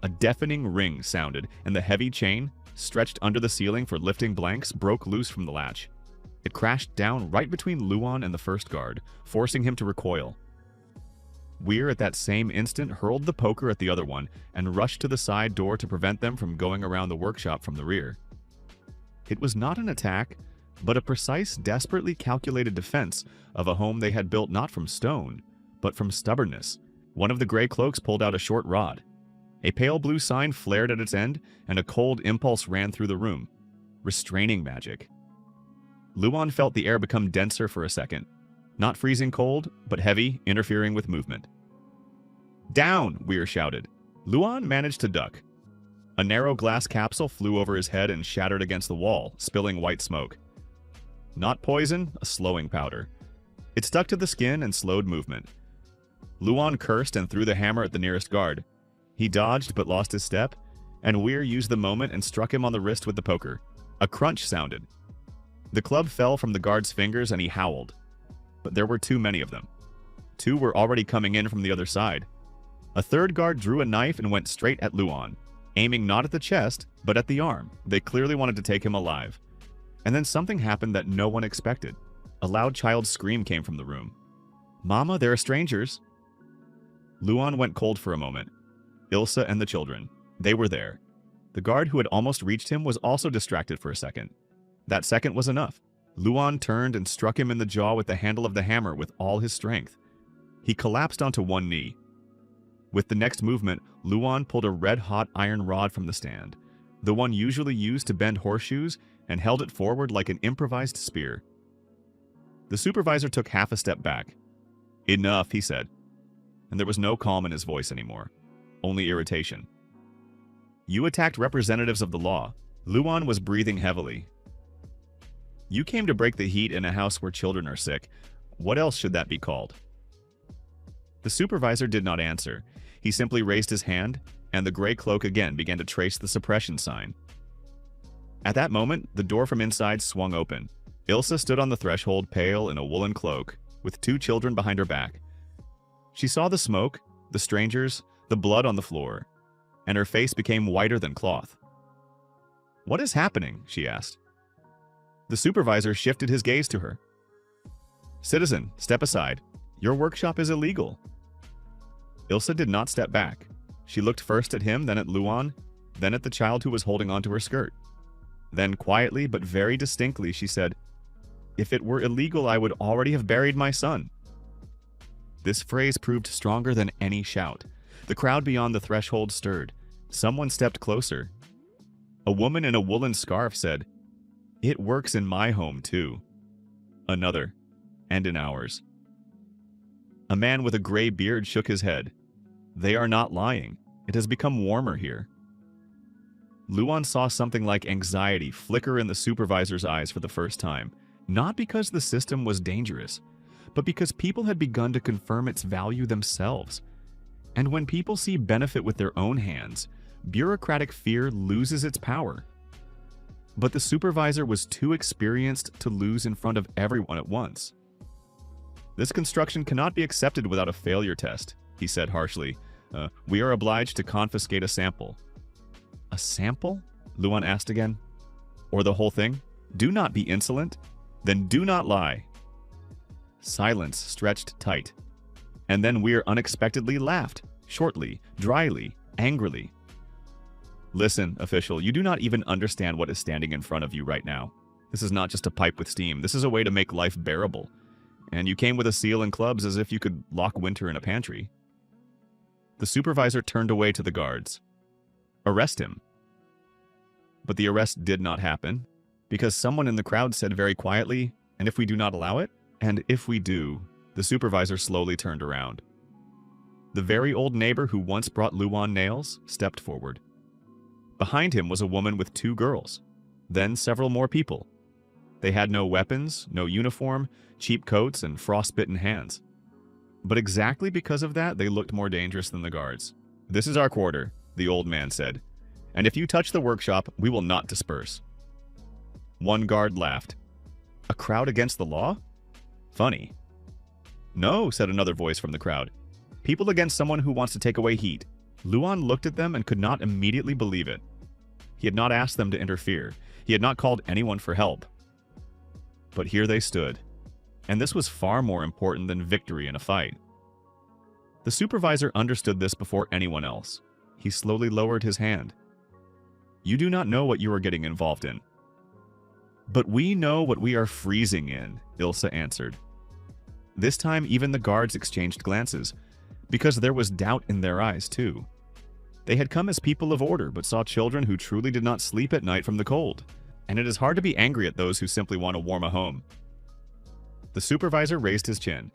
A deafening ring sounded, and the heavy chain, stretched under the ceiling for lifting blanks, broke loose from the latch. It crashed down right between Luan and the first guard, forcing him to recoil. Weir at that same instant hurled the poker at the other one and rushed to the side door to prevent them from going around the workshop from the rear. It was not an attack, but a precise, desperately calculated defense of a home they had built not from stone, but from stubbornness. One of the gray cloaks pulled out a short rod. A pale blue sign flared at its end, and a cold impulse ran through the room. Restraining magic. Luan felt the air become denser for a second. Not freezing cold, but heavy, interfering with movement. "Down!" Weir shouted. Luan managed to duck. A narrow glass capsule flew over his head and shattered against the wall, spilling white smoke. Not poison, a slowing powder. It stuck to the skin and slowed movement. Luan cursed and threw the hammer at the nearest guard. He dodged but lost his step, and Weir used the moment and struck him on the wrist with the poker. A crunch sounded. The club fell from the guard's fingers and he howled. But there were too many of them. 2 were already coming in from the other side. A third guard drew a knife and went straight at Luan, aiming not at the chest, but at the arm. They clearly wanted to take him alive. And then something happened that no one expected. A loud child's scream came from the room. "Mama, there are strangers." Luan went cold for a moment. Ilsa and the children. They were there. The guard who had almost reached him was also distracted for a second. That second was enough. Luan turned and struck him in the jaw with the handle of the hammer with all his strength. He collapsed onto one knee. With the next movement, Luan pulled a red-hot iron rod from the stand, the one usually used to bend horseshoes, and held it forward like an improvised spear. The supervisor took half a step back. "Enough," he said. And there was no calm in his voice anymore, only irritation. "You attacked representatives of the law." Luan was breathing heavily. "You came to break the heat in a house where children are sick. What else should that be called?" The supervisor did not answer. He simply raised his hand, and the gray cloak again began to trace the suppression sign. At that moment, the door from inside swung open. Ilsa stood on the threshold, pale in a woolen cloak, with 2 children behind her back. She saw the smoke, the strangers, the blood on the floor, and her face became whiter than cloth. "What is happening?" she asked. The supervisor shifted his gaze to her. "Citizen, step aside. Your workshop is illegal." Ilsa did not step back. She looked first at him, then at Luan, then at the child who was holding onto her skirt. Then quietly but very distinctly she said, "If it were illegal, I would already have buried my son." This phrase proved stronger than any shout. The crowd beyond the threshold stirred. Someone stepped closer. A woman in a woolen scarf said, "It works in my home too." Another, "And in ours." A man with a gray beard shook his head. "They are not lying. It has become warmer here." Luan saw something like anxiety flicker in the supervisor's eyes for the first time, not because the system was dangerous, but because people had begun to confirm its value themselves. And when people see benefit with their own hands, bureaucratic fear loses its power. But the supervisor was too experienced to lose in front of everyone at once. "This construction cannot be accepted without a failure test," he said harshly. "We are obliged to confiscate a sample." "A sample?" Luan asked again. "Or the whole thing? Do not be insolent. Then do not lie." Silence stretched tight. And then Weir unexpectedly laughed, shortly, dryly, angrily. "Listen, official, you do not even understand what is standing in front of you right now. This is not just a pipe with steam. This is a way to make life bearable. And you came with a seal and clubs as if you could lock winter in a pantry." The supervisor turned away to the guards. "Arrest him." But the arrest did not happen, because someone in the crowd said very quietly, "And if we do not allow it?" And if we do, the supervisor slowly turned around. The very old neighbor who once brought Luan nails stepped forward. Behind him was a woman with 2 girls, then several more people. They had no weapons, no uniform, cheap coats, and frostbitten hands. But exactly because of that, they looked more dangerous than the guards. "This is our quarter," the old man said. "And if you touch the workshop, we will not disperse." One guard laughed. "A crowd against the law? Funny." "No," said another voice from the crowd. "People against someone who wants to take away heat." Luan looked at them and could not immediately believe it. He had not asked them to interfere. He had not called anyone for help. But here they stood. And this was far more important than victory in a fight. The supervisor understood this before anyone else. He slowly lowered his hand. "You do not know what you are getting involved in." "But we know what we are freezing in," Ilsa answered. This time, even the guards exchanged glances, because there was doubt in their eyes, too. They had come as people of order, but saw children who truly did not sleep at night from the cold, and it is hard to be angry at those who simply want to warm a home. The supervisor raised his chin.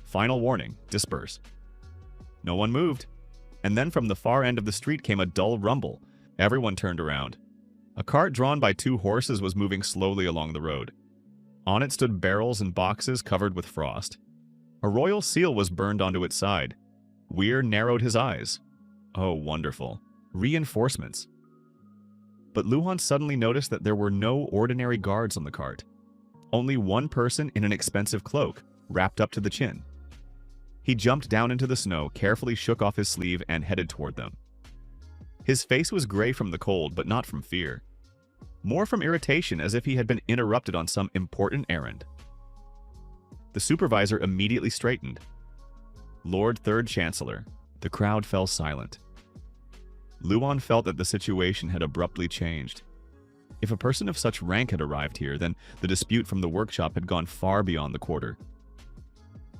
"Final warning, disperse." No one moved, and then from the far end of the street came a dull rumble. Everyone turned around. A cart drawn by 2 horses was moving slowly along the road. On it stood barrels and boxes covered with frost. A royal seal was burned onto its side. Weir narrowed his eyes. Oh, wonderful. Reinforcements. But Luan suddenly noticed that there were no ordinary guards on the cart. Only one person in an expensive cloak, wrapped up to the chin. He jumped down into the snow, carefully shook off his sleeve, and headed toward them. His face was gray from the cold, but not from fear. More from irritation, as if he had been interrupted on some important errand. The supervisor immediately straightened. "Lord Third Chancellor, The crowd fell silent. Luan felt that the situation had abruptly changed. If a person of such rank had arrived here, then the dispute from the workshop had gone far beyond the quarter.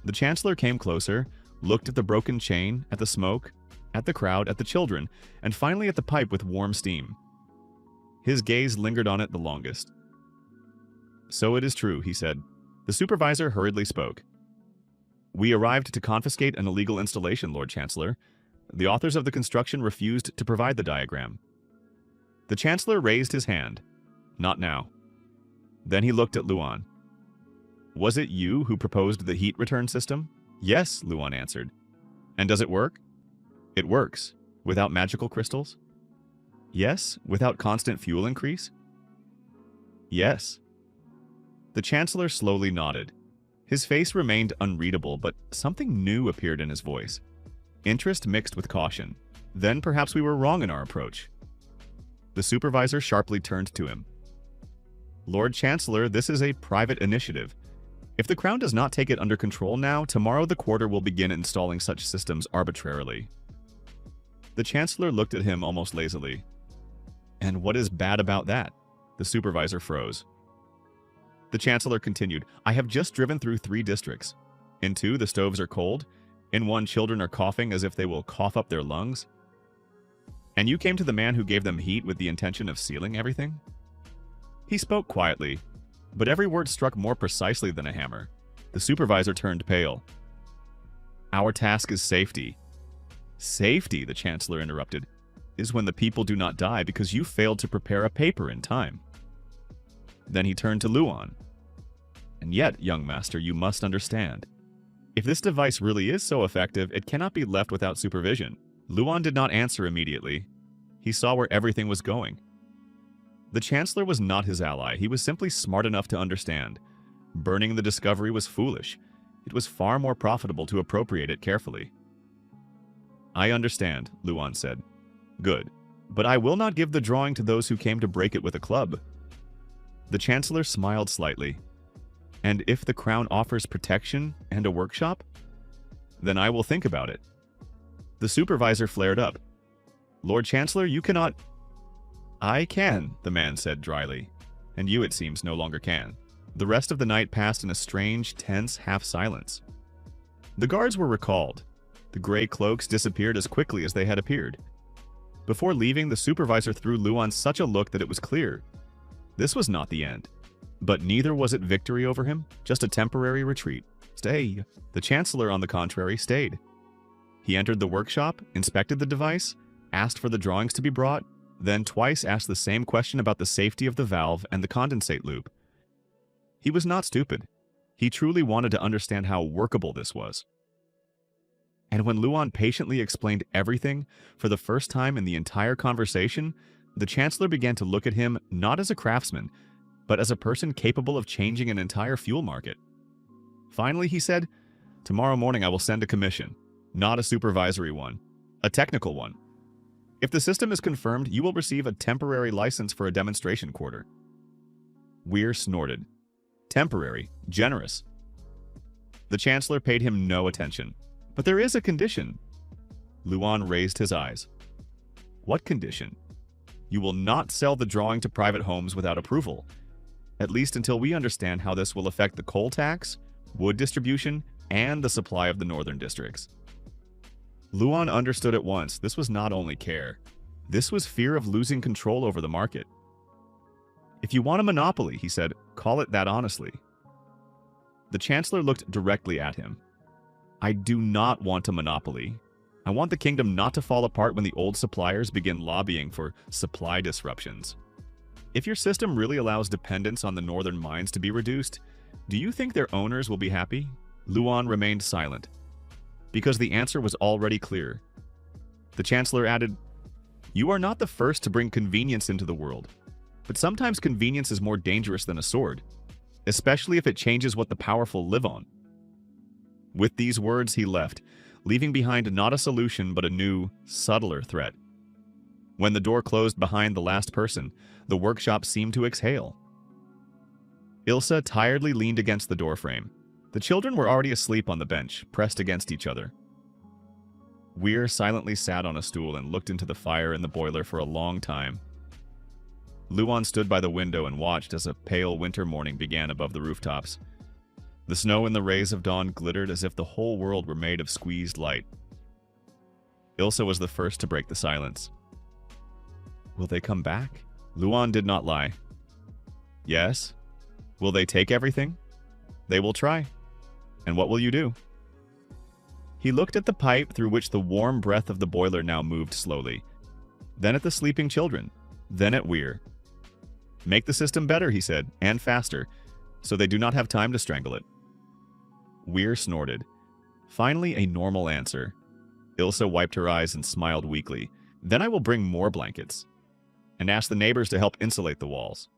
The Chancellor came closer, looked at the broken chain, at the smoke, at the crowd, at the children, and finally at the pipe with warm steam. His gaze lingered on it the longest. "So it is true," he said. The supervisor hurriedly spoke. "We arrived to confiscate an illegal installation, Lord Chancellor. The authors of the construction refused to provide the diagram." The Chancellor raised his hand. "Not now." Then he looked at Luan. "Was it you who proposed the heat return system?" "Yes," Luan answered. "And does it work?" "It works. Without magical crystals?" "Yes. Without constant fuel increase?" "Yes." The Chancellor slowly nodded. His face remained unreadable, but something new appeared in his voice. Interest mixed with caution. Then perhaps we were wrong in our approach. The supervisor sharply turned to him. "Lord Chancellor, this is a private initiative. If the Crown does not take it under control now, tomorrow the Quarter will begin installing such systems arbitrarily." The Chancellor looked at him almost lazily. "And what is bad about that?" The supervisor froze. The Chancellor continued, "I have just driven through 3 districts. In 2, the stoves are cold. In 1, children are coughing as if they will cough up their lungs. And you came to the man who gave them heat with the intention of sealing everything?" He spoke quietly, but every word struck more precisely than a hammer. The supervisor turned pale. "Our task is safety." "Safety," the Chancellor interrupted, "is when the people do not die because you failed to prepare a paper in time." Then he turned to Luan. "And yet, young master, you must understand. If this device really is so effective, it cannot be left without supervision." Luan did not answer immediately. He saw where everything was going. The Chancellor was not his ally. He was simply smart enough to understand. Burning the discovery was foolish. It was far more profitable to appropriate it carefully. "I understand," Luan said. "Good. But I will not give the drawing to those who came to break it with a club." The Chancellor smiled slightly. "And if the Crown offers protection and a workshop? Then I will think about it." The supervisor flared up. "Lord Chancellor, you cannot—" "I can," the man said dryly. "And you, it seems, no longer can." The rest of the night passed in a strange, tense half-silence. The guards were recalled. The gray cloaks disappeared as quickly as they had appeared. Before leaving, the supervisor threw Luan such a look that it was clear. This was not the end. But neither was it victory over him, just a temporary retreat. Stay. The Chancellor, on the contrary, stayed. He entered the workshop, inspected the device, asked for the drawings to be brought, then twice asked the same question about the safety of the valve and the condensate loop. He was not stupid. He truly wanted to understand how workable this was. And when Luan patiently explained everything for the first time in the entire conversation, the Chancellor began to look at him not as a craftsman, but as a person capable of changing an entire fuel market. Finally, he said, "Tomorrow morning I will send a commission. Not a supervisory one, a technical one. If the system is confirmed, you will receive a temporary license for a demonstration quarter." Weir snorted. Temporary, generous. The Chancellor paid him no attention. "But there is a condition." Luan raised his eyes. "What condition?" "You will not sell the drawing to private homes without approval, at least until we understand how this will affect the coal tax, wood distribution, and the supply of the northern districts." Luan understood at once this was not only care. This was fear of losing control over the market. "If you want a monopoly," he said, "call it that honestly." The Chancellor looked directly at him. "I do not want a monopoly. I want the kingdom not to fall apart when the old suppliers begin lobbying for supply disruptions. If your system really allows dependence on the northern mines to be reduced, do you think their owners will be happy?" Luan remained silent, because the answer was already clear. The Chancellor added, "You are not the first to bring convenience into the world, but sometimes convenience is more dangerous than a sword, especially if it changes what the powerful live on." With these words, he left, leaving behind not a solution but a new, subtler threat. When the door closed behind the last person, the workshop seemed to exhale. Ilsa tiredly leaned against the doorframe. The children were already asleep on the bench, pressed against each other. Weir silently sat on a stool and looked into the fire in the boiler for a long time. Luan stood by the window and watched as a pale winter morning began above the rooftops. The snow in the rays of dawn glittered as if the whole world were made of squeezed light. Ilsa was the first to break the silence. Will they come back? Luan did not lie. Yes. Will they take everything? They will try. And what will you do? He looked at the pipe through which the warm breath of the boiler now moved slowly. Then at the sleeping children. Then at Weir. Make the system better, he said, and faster, so they do not have time to strangle it. Weir snorted. Finally, a normal answer. Ilsa wiped her eyes and smiled weakly. Then I will bring more blankets, and ask the neighbors to help insulate the walls.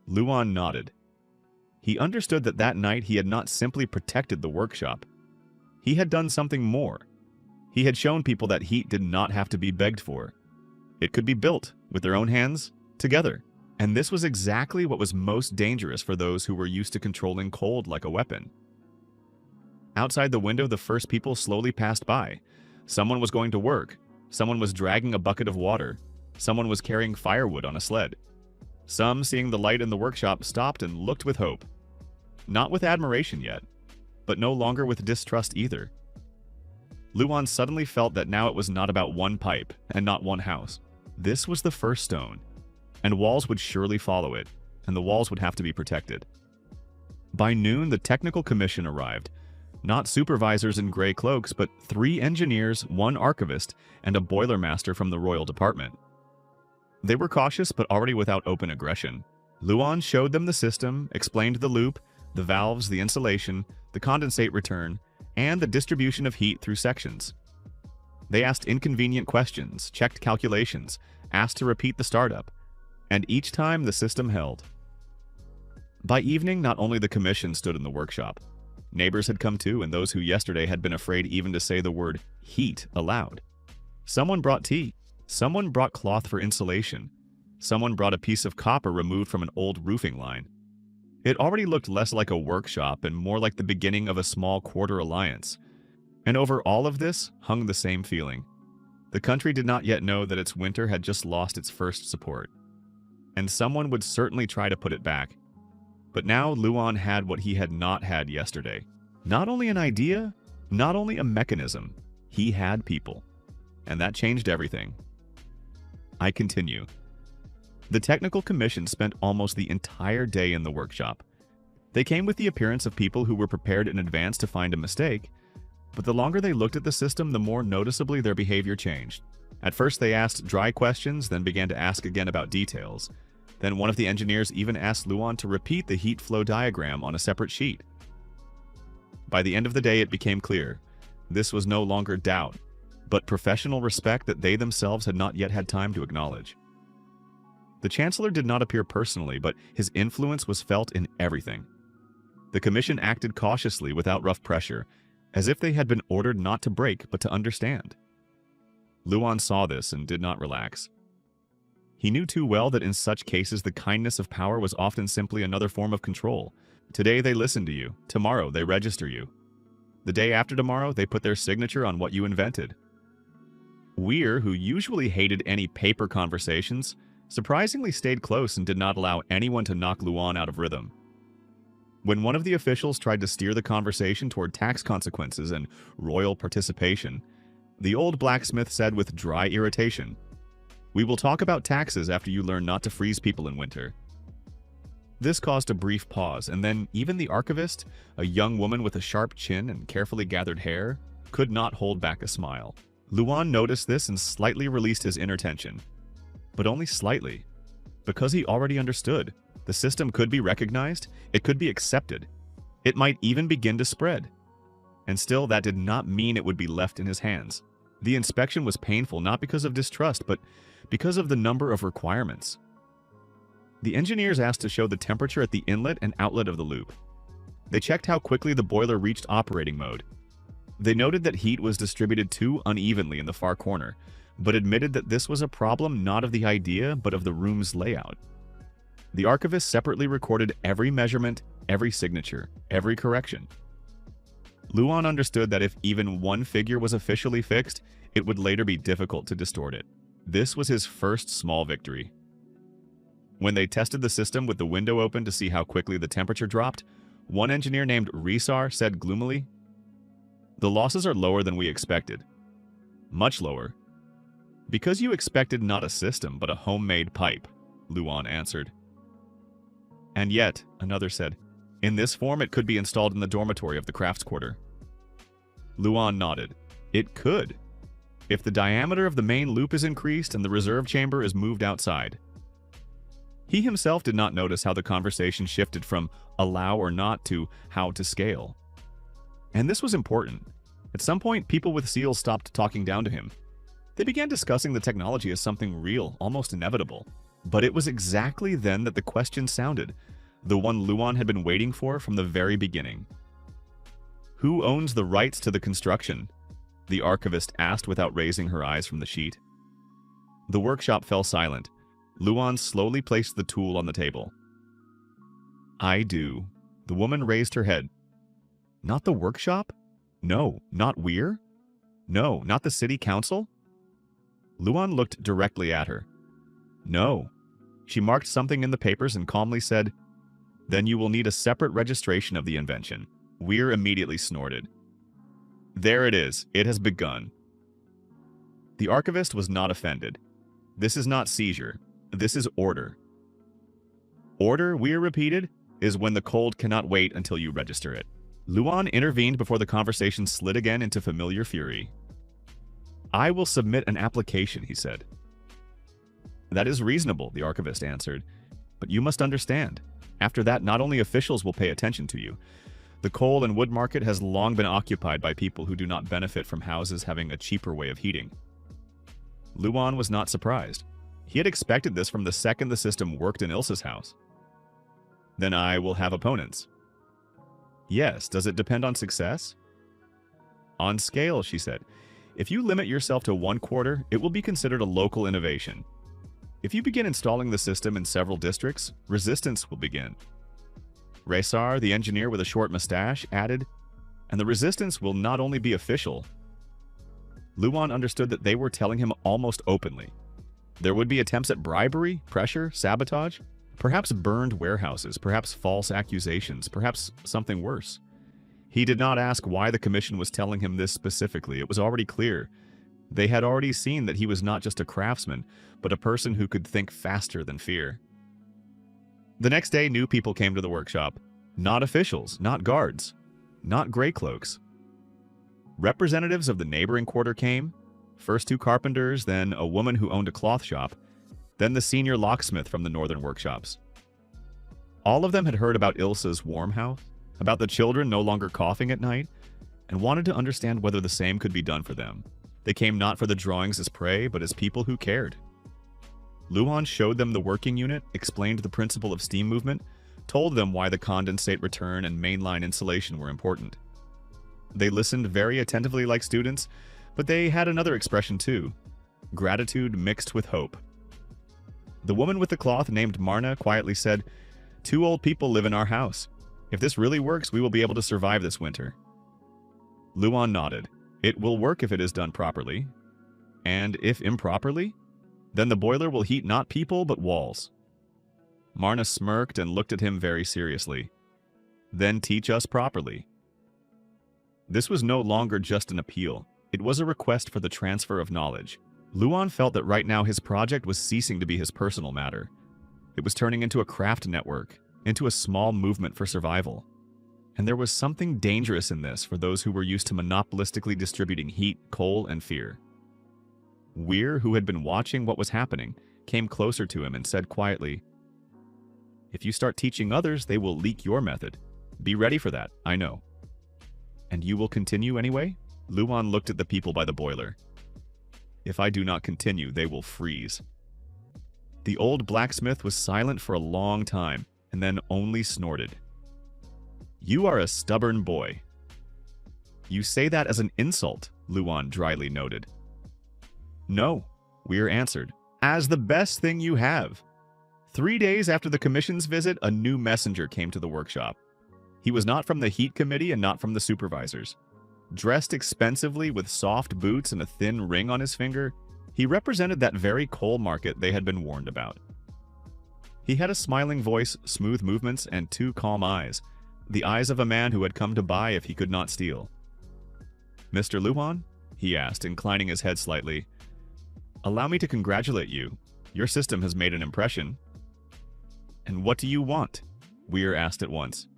Luan nodded. He understood that that night he had not simply protected the workshop. He had done something more. He had shown people that heat did not have to be begged for. It could be built with their own hands, together. And this was exactly what was most dangerous for those who were used to controlling cold like a weapon. Outside the window, the first people slowly passed by. Someone was going to work. Someone was dragging a bucket of water. Someone was carrying firewood on a sled. Some, seeing the light in the workshop, stopped and looked with hope. Not with admiration yet, but no longer with distrust either. Luan suddenly felt that now it was not about one pipe and not one house. This was the first stone, and walls would surely follow it, and the walls would have to be protected. By noon, the technical commission arrived. Not supervisors in gray cloaks, but 3 engineers, 1 archivist, and a boiler master from the royal department. They were cautious, but already without open aggression. Luan showed them the system, explained the loop, the valves, the insulation, the condensate return, and the distribution of heat through sections. They asked inconvenient questions, checked calculations, asked to repeat the startup, and each time the system held. By evening, not only the commission stood in the workshop. Neighbors had come too, and those who yesterday had been afraid even to say the word heat aloud. Someone brought tea. Someone brought cloth for insulation. Someone brought a piece of copper removed from an old roofing line. It already looked less like a workshop and more like the beginning of a small quarter alliance. And over all of this hung the same feeling. The country did not yet know that its winter had just lost its first support. And someone would certainly try to put it back. But now Luan had what he had not had yesterday. Not only an idea, not only a mechanism, he had people. And that changed everything. I continue. The technical commission spent almost the entire day in the workshop. They came with the appearance of people who were prepared in advance to find a mistake, but the longer they looked at the system, the more noticeably their behavior changed. At first they asked dry questions, then began to ask again about details. Then one of the engineers even asked Luan to repeat the heat flow diagram on a separate sheet. By the end of the day, it became clear. This was no longer doubt, but professional respect that they themselves had not yet had time to acknowledge. The Chancellor did not appear personally, but his influence was felt in everything. The Commission acted cautiously without rough pressure, as if they had been ordered not to break but to understand. Luan saw this and did not relax. He knew too well that in such cases the kindness of power was often simply another form of control. Today they listen to you, tomorrow they register you. The day after tomorrow they put their signature on what you invented. Weir, who usually hated any paper conversations, surprisingly stayed close and did not allow anyone to knock Luan out of rhythm. When one of the officials tried to steer the conversation toward tax consequences and royal participation, the old blacksmith said with dry irritation, "We will talk about taxes after you learn not to freeze people in winter." This caused a brief pause, and then even the archivist, a young woman with a sharp chin and carefully gathered hair, could not hold back a smile. Luan noticed this and slightly released his inner tension. But only slightly, because he already understood. The system could be recognized, it could be accepted, it might even begin to spread. And still, that did not mean it would be left in his hands. The inspection was painful not because of distrust, but because of the number of requirements. The engineers asked to show the temperature at the inlet and outlet of the loop. They checked how quickly the boiler reached operating mode. They noted that heat was distributed too unevenly in the far corner, but admitted that this was a problem not of the idea, but of the room's layout. The archivist separately recorded every measurement, every signature, every correction. Luan understood that if even one figure was officially fixed, it would later be difficult to distort it. This was his first small victory. When they tested the system with the window open to see how quickly the temperature dropped, one engineer named Resar said gloomily, "The losses are lower than we expected. Much lower. Because you expected not a system, but a homemade pipe," Luan answered. "And yet," another said, "in this form it could be installed in the dormitory of the crafts quarter." Luan nodded. "It could, if the diameter of the main loop is increased and the reserve chamber is moved outside." He himself did not notice how the conversation shifted from allow or not to how to scale. And this was important. At some point, people with seals stopped talking down to him. They began discussing the technology as something real, almost inevitable. But it was exactly then that the question sounded, the one Luan had been waiting for from the very beginning. "Who owns the rights to the construction?" the archivist asked without raising her eyes from the sheet. The workshop fell silent. Luan slowly placed the tool on the table. "I do." The woman raised her head. "Not the workshop? No, not Weir? No, not the city council?" Luan looked directly at her. "No." She marked something in the papers and calmly said, "Then you will need a separate registration of the invention." Weir immediately snorted. "There it is. It has begun." The archivist was not offended. "This is not seizure. This is order." "Order," Weir repeated, "is when the cold cannot wait until you register it." Luan intervened before the conversation slid again into familiar fury. "I will submit an application," he said. "That is reasonable," the archivist answered. "But you must understand, after that not only officials will pay attention to you. The coal and wood market has long been occupied by people who do not benefit from houses having a cheaper way of heating." Luan was not surprised. He had expected this from the second the system worked in Ilsa's house. "Then I will have opponents." "Yes, does it depend on success?" "On scale," she said. "If you limit yourself to one quarter, it will be considered a local innovation. If you begin installing the system in several districts, resistance will begin." Resar, the engineer with a short mustache, added, "And the resistance will not only be official." Luan understood that they were telling him almost openly. There would be attempts at bribery, pressure, sabotage, perhaps burned warehouses, perhaps false accusations, perhaps something worse. He did not ask why the commission was telling him this specifically. It was already clear. They had already seen that he was not just a craftsman, but a person who could think faster than fear. The next day, new people came to the workshop. Not officials, not guards, not gray cloaks. Representatives of the neighboring quarter came. First two carpenters, then a woman who owned a cloth shop, then the senior locksmith from the northern workshops. All of them had heard about Ilsa's warm house, about the children no longer coughing at night, and wanted to understand whether the same could be done for them. They came not for the drawings as prey, but as people who cared. Luan showed them the working unit, explained the principle of steam movement, told them why the condensate return and mainline insulation were important. They listened very attentively like students, but they had another expression too, gratitude mixed with hope. The woman with the cloth, named Marna, quietly said, "2 old people live in our house. If this really works, we will be able to survive this winter." Luan nodded. "It will work if it is done properly. And if improperly, then the boiler will heat not people, but walls." Marna smirked and looked at him very seriously. "Then teach us properly." This was no longer just an appeal. It was a request for the transfer of knowledge. Luan felt that right now his project was ceasing to be his personal matter. It was turning into a craft network, into a small movement for survival. And there was something dangerous in this for those who were used to monopolistically distributing heat, coal, and fear. Weir, who had been watching what was happening, came closer to him and said quietly, "If you start teaching others, they will leak your method. Be ready for that, I know." "And you will continue anyway?" Luan looked at the people by the boiler. "If I do not continue, they will freeze." The old blacksmith was silent for a long time, and then only snorted. "You are a stubborn boy." "You say that as an insult," Luan dryly noted. "No," Weir answered, "as the best thing you have." 3 days after the commission's visit, a new messenger came to the workshop. He was not from the heat committee and not from the supervisors. Dressed expensively with soft boots and a thin ring on his finger, he represented that very coal market they had been warned about. He had a smiling voice, smooth movements, and 2 calm eyes, the eyes of a man who had come to buy if he could not steal. "Mr. Luan?" he asked, inclining his head slightly. "Allow me to congratulate you. Your system has made an impression." "And what do you want?" Weir asked at once.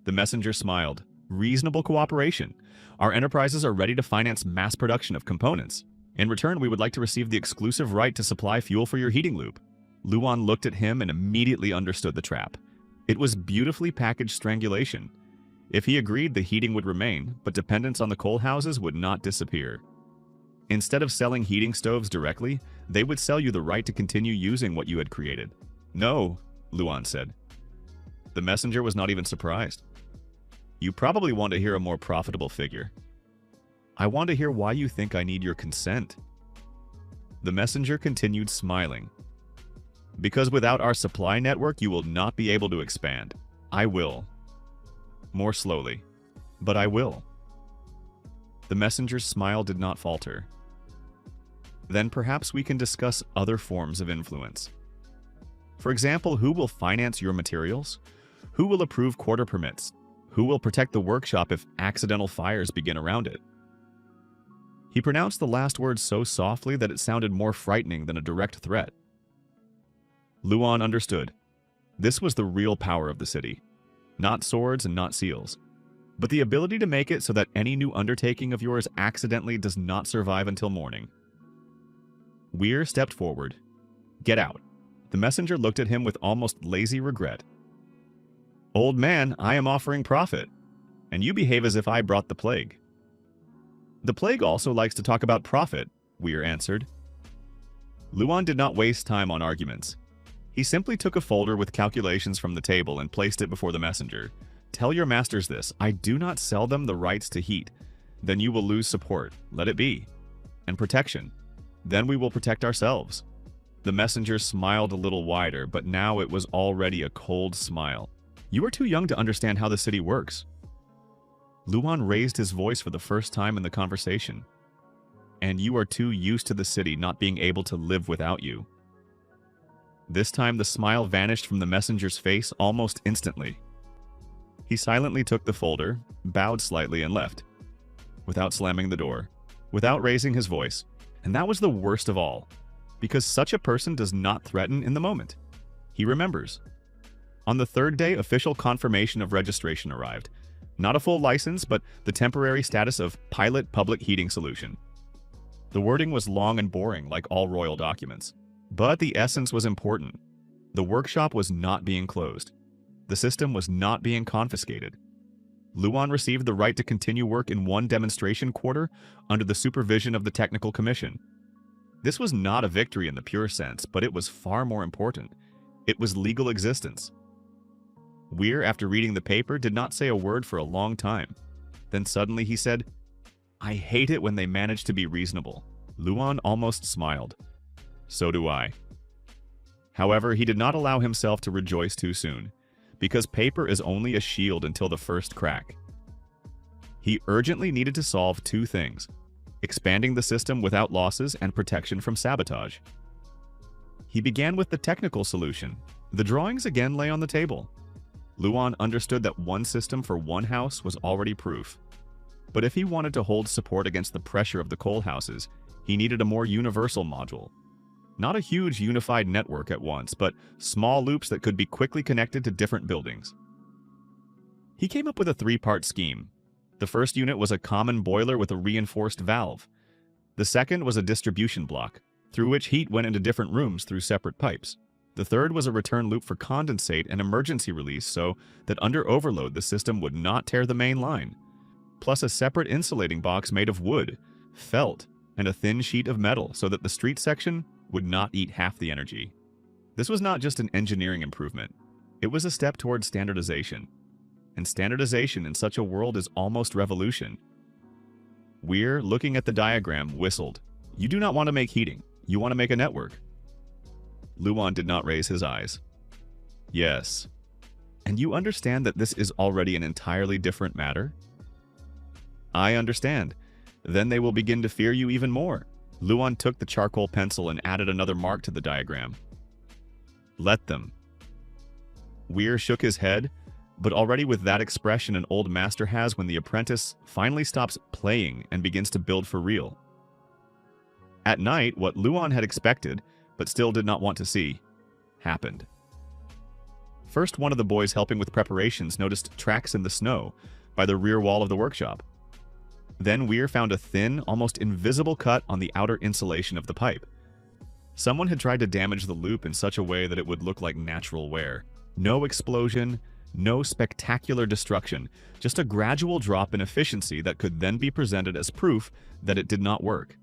The messenger smiled. "Reasonable cooperation. Our enterprises are ready to finance mass production of components. In return, we would like to receive the exclusive right to supply fuel for your heating loop." Luan looked at him and immediately understood the trap. It was beautifully packaged strangulation. If he agreed, the heating would remain, but dependence on the coal houses would not disappear. Instead of selling heating stoves directly, they would sell you the right to continue using what you had created. "No," Luan said. The messenger was not even surprised. "You probably want to hear a more profitable figure. I want to hear why you think I need your consent." The messenger continued smiling. "Because without our supply network, you will not be able to expand. I will." More slowly. "But I will." The messenger's smile did not falter. "Then perhaps we can discuss other forms of influence. For example, who will finance your materials? Who will approve quarter permits? Who will protect the workshop if accidental fires begin around it?" He pronounced the last word so softly that it sounded more frightening than a direct threat. Luan understood. This was the real power of the city. Not swords and not seals, but the ability to make it so that any new undertaking of yours accidentally does not survive until morning. Weir stepped forward. "Get out." The messenger looked at him with almost lazy regret. "Old man, I am offering profit, and you behave as if I brought the plague." "The plague also likes to talk about profit," Weir answered. Luan did not waste time on arguments. He simply took a folder with calculations from the table and placed it before the messenger. "Tell your masters this. I do not sell them the rights to heat. Then you will lose support. Let it be. And protection. Then we will protect ourselves." The messenger smiled a little wider, but now it was already a cold smile. "You are too young to understand how the city works." Luan raised his voice for the first time in the conversation. "And you are too used to the city not being able to live without you." This time the smile vanished from the messenger's face almost instantly. He silently took the folder, bowed slightly, and left, without slamming the door, without raising his voice. And that was the worst of all, because such a person does not threaten in the moment. He remembers. On the 3rd day, official confirmation of registration arrived. Not a full license, but the temporary status of pilot public heating solution. The wording was long and boring, like all royal documents. But the essence was important. The workshop was not being closed. The system was not being confiscated. Luan received the right to continue work in one demonstration quarter under the supervision of the Technical Commission. This was not a victory in the pure sense, but it was far more important. It was legal existence. Weir, after reading the paper, did not say a word for a long time. Then suddenly he said, "I hate it when they manage to be reasonable." Luan almost smiled. "So do I." However, he did not allow himself to rejoice too soon, because paper is only a shield until the first crack. He urgently needed to solve 2 things: expanding the system without losses and protection from sabotage. He began with the technical solution. The drawings again lay on the table. Luan understood that one system for one house was already proof. But if he wanted to hold support against the pressure of the coal houses, he needed a more universal module. Not a huge unified network at once, but small loops that could be quickly connected to different buildings. He came up with a 3-part scheme. The first unit was a common boiler with a reinforced valve. The second was a distribution block, through which heat went into different rooms through separate pipes. The third was a return loop for condensate and emergency release so that under overload the system would not tear the main line, plus a separate insulating box made of wood, felt, and a thin sheet of metal so that the street section would not eat half the energy. This was not just an engineering improvement. It was a step towards standardization. And standardization in such a world is almost revolution. Weir, looking at the diagram, whistled. "You do not want to make heating. You want to make a network." Luan did not raise his eyes. "Yes." And you understand that this is already an entirely different matter? I understand. Then they will begin to fear you even more. Luan took the charcoal pencil and added another mark to the diagram. Let them. Weir shook his head, but already with that expression an old master has when the apprentice finally stops playing and begins to build for real. At night, what Luan had expected, but still did not want to see, happened. First, one of the boys helping with preparations noticed tracks in the snow by the rear wall of the workshop. Then Weir found a thin, almost invisible cut on the outer insulation of the pipe. Someone had tried to damage the loop in such a way that it would look like natural wear. No explosion, no spectacular destruction, just a gradual drop in efficiency that could then be presented as proof that it did not work.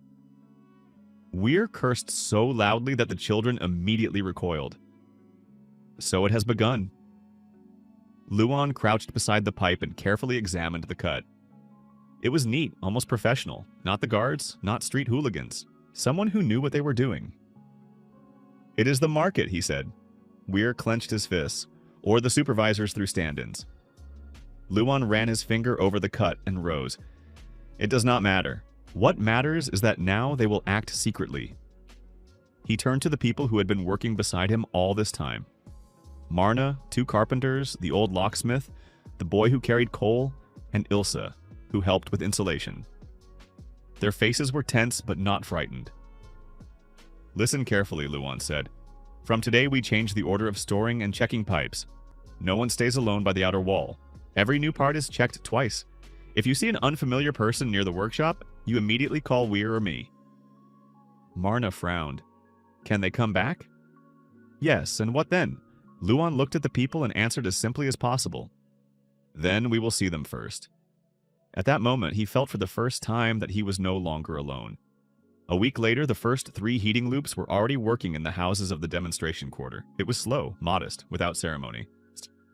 Weir cursed so loudly that the children immediately recoiled. So it has begun. Luan crouched beside the pipe and carefully examined the cut. It was neat, almost professional. Not the guards, not street hooligans. Someone who knew what they were doing. It is the market, he said. Weir clenched his fists, or the supervisors through stand-ins. Luan ran his finger over the cut and rose. It does not matter. What matters is that now they will act secretly. He turned to the people who had been working beside him all this time. Marna, 2 carpenters, the old locksmith, the boy who carried coal, and Ilsa, who helped with insulation. Their faces were tense but not frightened. Listen carefully, Luan said. From today we change the order of storing and checking pipes. No one stays alone by the outer wall. Every new part is checked twice. If you see an unfamiliar person near the workshop, you immediately call Weir or me. Marna frowned. Can they come back? Yes, and what then? Luan looked at the people and answered as simply as possible. Then we will see them first. At that moment, he felt for the first time that he was no longer alone. A week later, the first 3 heating loops were already working in the houses of the demonstration quarter. It was slow, modest, without ceremony.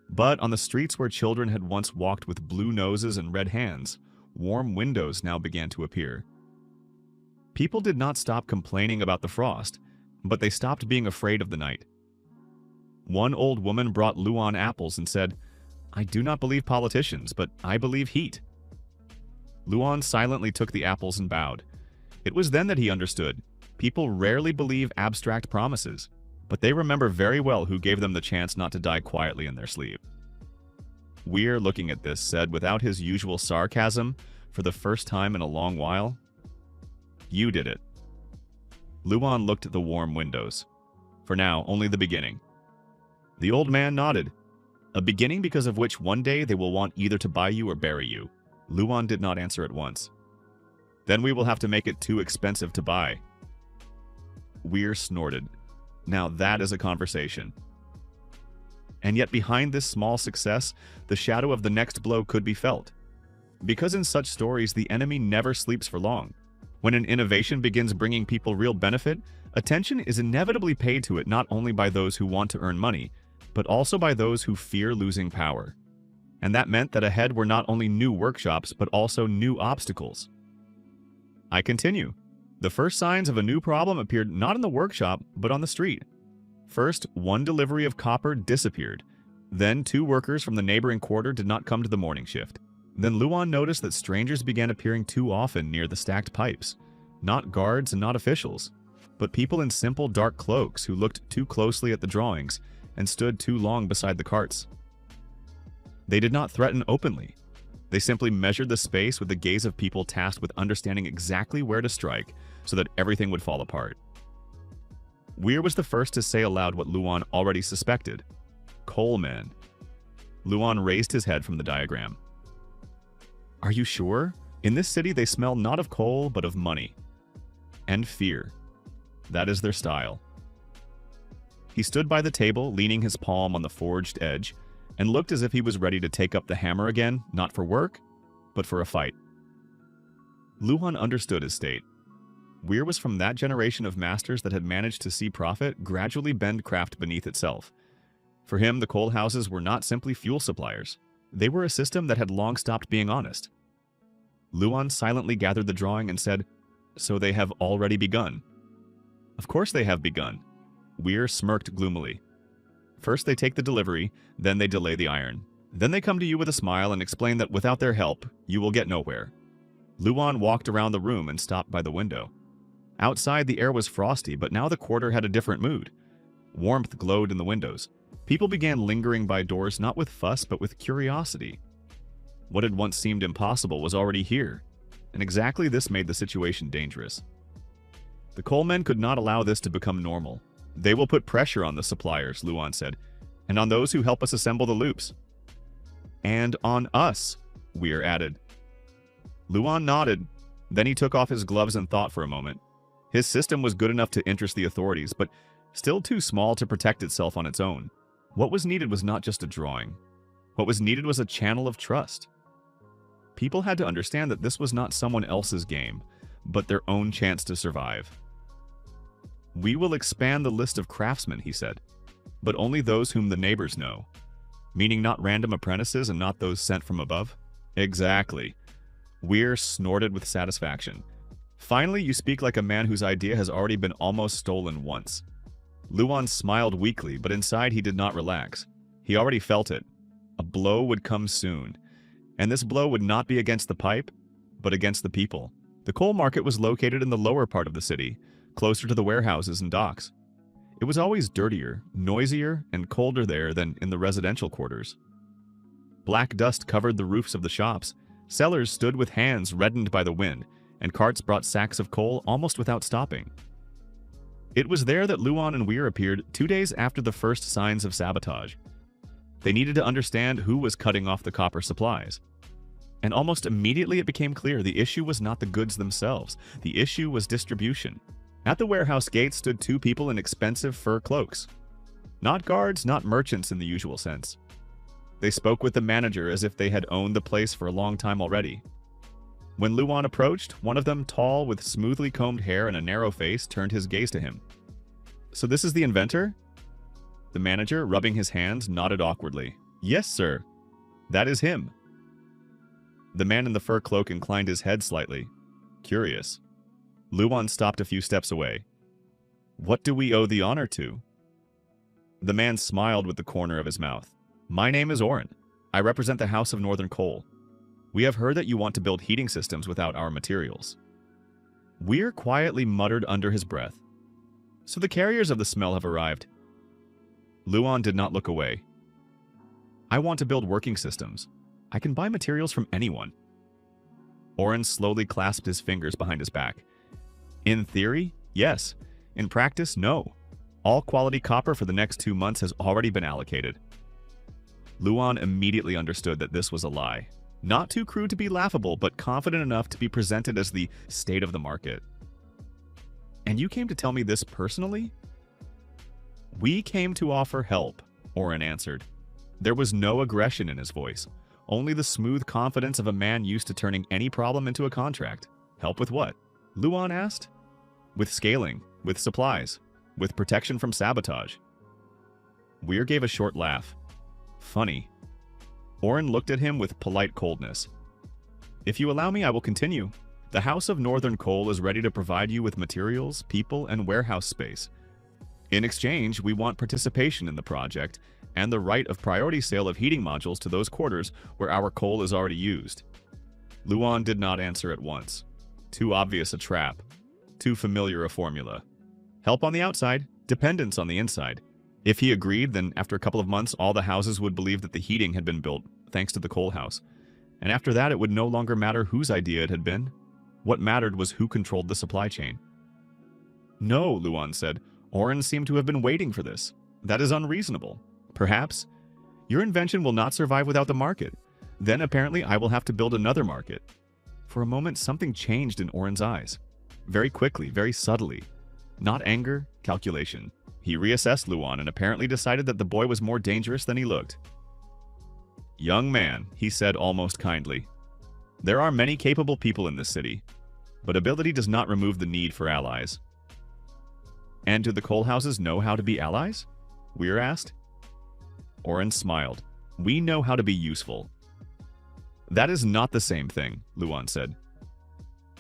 But on the streets where children had once walked with blue noses and red hands, warm windows now began to appear. People did not stop complaining about the frost, but they stopped being afraid of the night. One old woman brought Luan apples and said, I do not believe politicians, but I believe heat. Luan silently took the apples and bowed. It was then that he understood. People rarely believe abstract promises, but they remember very well who gave them the chance not to die quietly in their sleep. Weir, looking at this, said without his usual sarcasm, for the first time in a long while, You did it. Luan looked at the warm windows. For now, only the beginning. The old man nodded. A beginning because of which one day they will want either to buy you or bury you. Luan did not answer at once. Then we will have to make it too expensive to buy. Weir snorted. Now that is a conversation. And yet behind this small success, the shadow of the next blow could be felt. Because in such stories, the enemy never sleeps for long. When an innovation begins bringing people real benefit, attention is inevitably paid to it not only by those who want to earn money, but also by those who fear losing power. And that meant that ahead were not only new workshops, but also new obstacles. I continue. The first signs of a new problem appeared not in the workshop, but on the street. First, one delivery of copper disappeared. Then 2 workers from the neighboring quarter did not come to the morning shift. Then Luan noticed that strangers began appearing too often near the stacked pipes. Not guards and not officials, but people in simple dark cloaks who looked too closely at the drawings and stood too long beside the carts. They did not threaten openly. They simply measured the space with the gaze of people tasked with understanding exactly where to strike so that everything would fall apart. Weir was the first to say aloud what Luan already suspected. Coalmen. Luan raised his head from the diagram. Are you sure? In this city they smell not of coal, but of money. And fear. That is their style. He stood by the table, leaning his palm on the forged edge, and looked as if he was ready to take up the hammer again, not for work, but for a fight. Luan understood his state. Weir was from that generation of masters that had managed to see profit gradually bend craft beneath itself. For him, the coal houses were not simply fuel suppliers. They were a system that had long stopped being honest. Luan silently gathered the drawing and said, So they have already begun. Of course they have begun. Weir smirked gloomily. First they take the delivery, then they delay the iron. Then they come to you with a smile and explain that without their help, you will get nowhere. Luan walked around the room and stopped by the window. Outside the air was frosty, but now the quarter had a different mood. Warmth glowed in the windows. People began lingering by doors not with fuss but with curiosity. What had once seemed impossible was already here, and exactly this made the situation dangerous. The coalmen could not allow this to become normal. They will put pressure on the suppliers, Luan said, and on those who help us assemble the loops. And on us, Weir added. Luan nodded. Then he took off his gloves and thought for a moment. His system was good enough to interest the authorities, but still too small to protect itself on its own. What was needed was not just a drawing. What was needed was a channel of trust. People had to understand that this was not someone else's game, but their own chance to survive. We will expand the list of craftsmen, he said, but only those whom the neighbors know. Meaning not random apprentices and not those sent from above? Exactly. Weir snorted with satisfaction. Finally, you speak like a man whose idea has already been almost stolen once. Luan smiled weakly, but inside he did not relax. He already felt it. A blow would come soon. And this blow would not be against the pipe, but against the people. The coal market was located in the lower part of the city, closer to the warehouses and docks. It was always dirtier, noisier, and colder there than in the residential quarters. Black dust covered the roofs of the shops. Sellers stood with hands reddened by the wind, and carts brought sacks of coal almost without stopping. It was there that Luan and Weir appeared 2 days after the first signs of sabotage. They needed to understand who was cutting off the copper supplies. And almost immediately it became clear the issue was not the goods themselves. The issue was distribution. At the warehouse gate stood 2 people in expensive fur cloaks. Not guards, not merchants in the usual sense. They spoke with the manager as if they had owned the place for a long time already. When Luan approached, one of them, tall with smoothly combed hair and a narrow face, turned his gaze to him. So this is the inventor? The manager, rubbing his hands, nodded awkwardly. Yes, sir. That is him. The man in the fur cloak inclined his head slightly. Curious. Luan stopped a few steps away. What do we owe the honor to? The man smiled with the corner of his mouth. My name is Oren. I represent the House of Northern Coal. We have heard that you want to build heating systems without our materials. Weir quietly muttered under his breath. So the carriers of the smell have arrived. Luan did not look away. I want to build working systems. I can buy materials from anyone. Oren slowly clasped his fingers behind his back. In theory, yes. In practice, no. All quality copper for the next 2 months has already been allocated. Luan immediately understood that this was a lie. Not too crude to be laughable, but confident enough to be presented as the state of the market. And you came to tell me this personally? We came to offer help, Oren answered. There was no aggression in his voice, only the smooth confidence of a man used to turning any problem into a contract. Help with what? Luan asked. With scaling, with supplies, with protection from sabotage. Weir gave a short laugh. Funny. Oren looked at him with polite coldness. If you allow me, I will continue. The House of Northern Coal is ready to provide you with materials, people, and warehouse space. In exchange, we want participation in the project and the right of priority sale of heating modules to those quarters where our coal is already used. Luan did not answer at once. Too obvious a trap. Too familiar a formula. Help on the outside, dependence on the inside. If he agreed, then after a couple of months, all the houses would believe that the heating had been built, thanks to the coal house. And after that, it would no longer matter whose idea it had been. What mattered was who controlled the supply chain. No, Luan said. Oren seemed to have been waiting for this. That is unreasonable. Perhaps. Your invention will not survive without the market. Then apparently I will have to build another market. For a moment, something changed in Oren's eyes. Very quickly, very subtly. Not anger, calculation. He reassessed Luan and apparently decided that the boy was more dangerous than he looked. Young man, he said almost kindly. There are many capable people in this city, but ability does not remove the need for allies. And do the coal houses know how to be allies? Weir asked. Oren smiled. We know how to be useful. That is not the same thing, Luan said.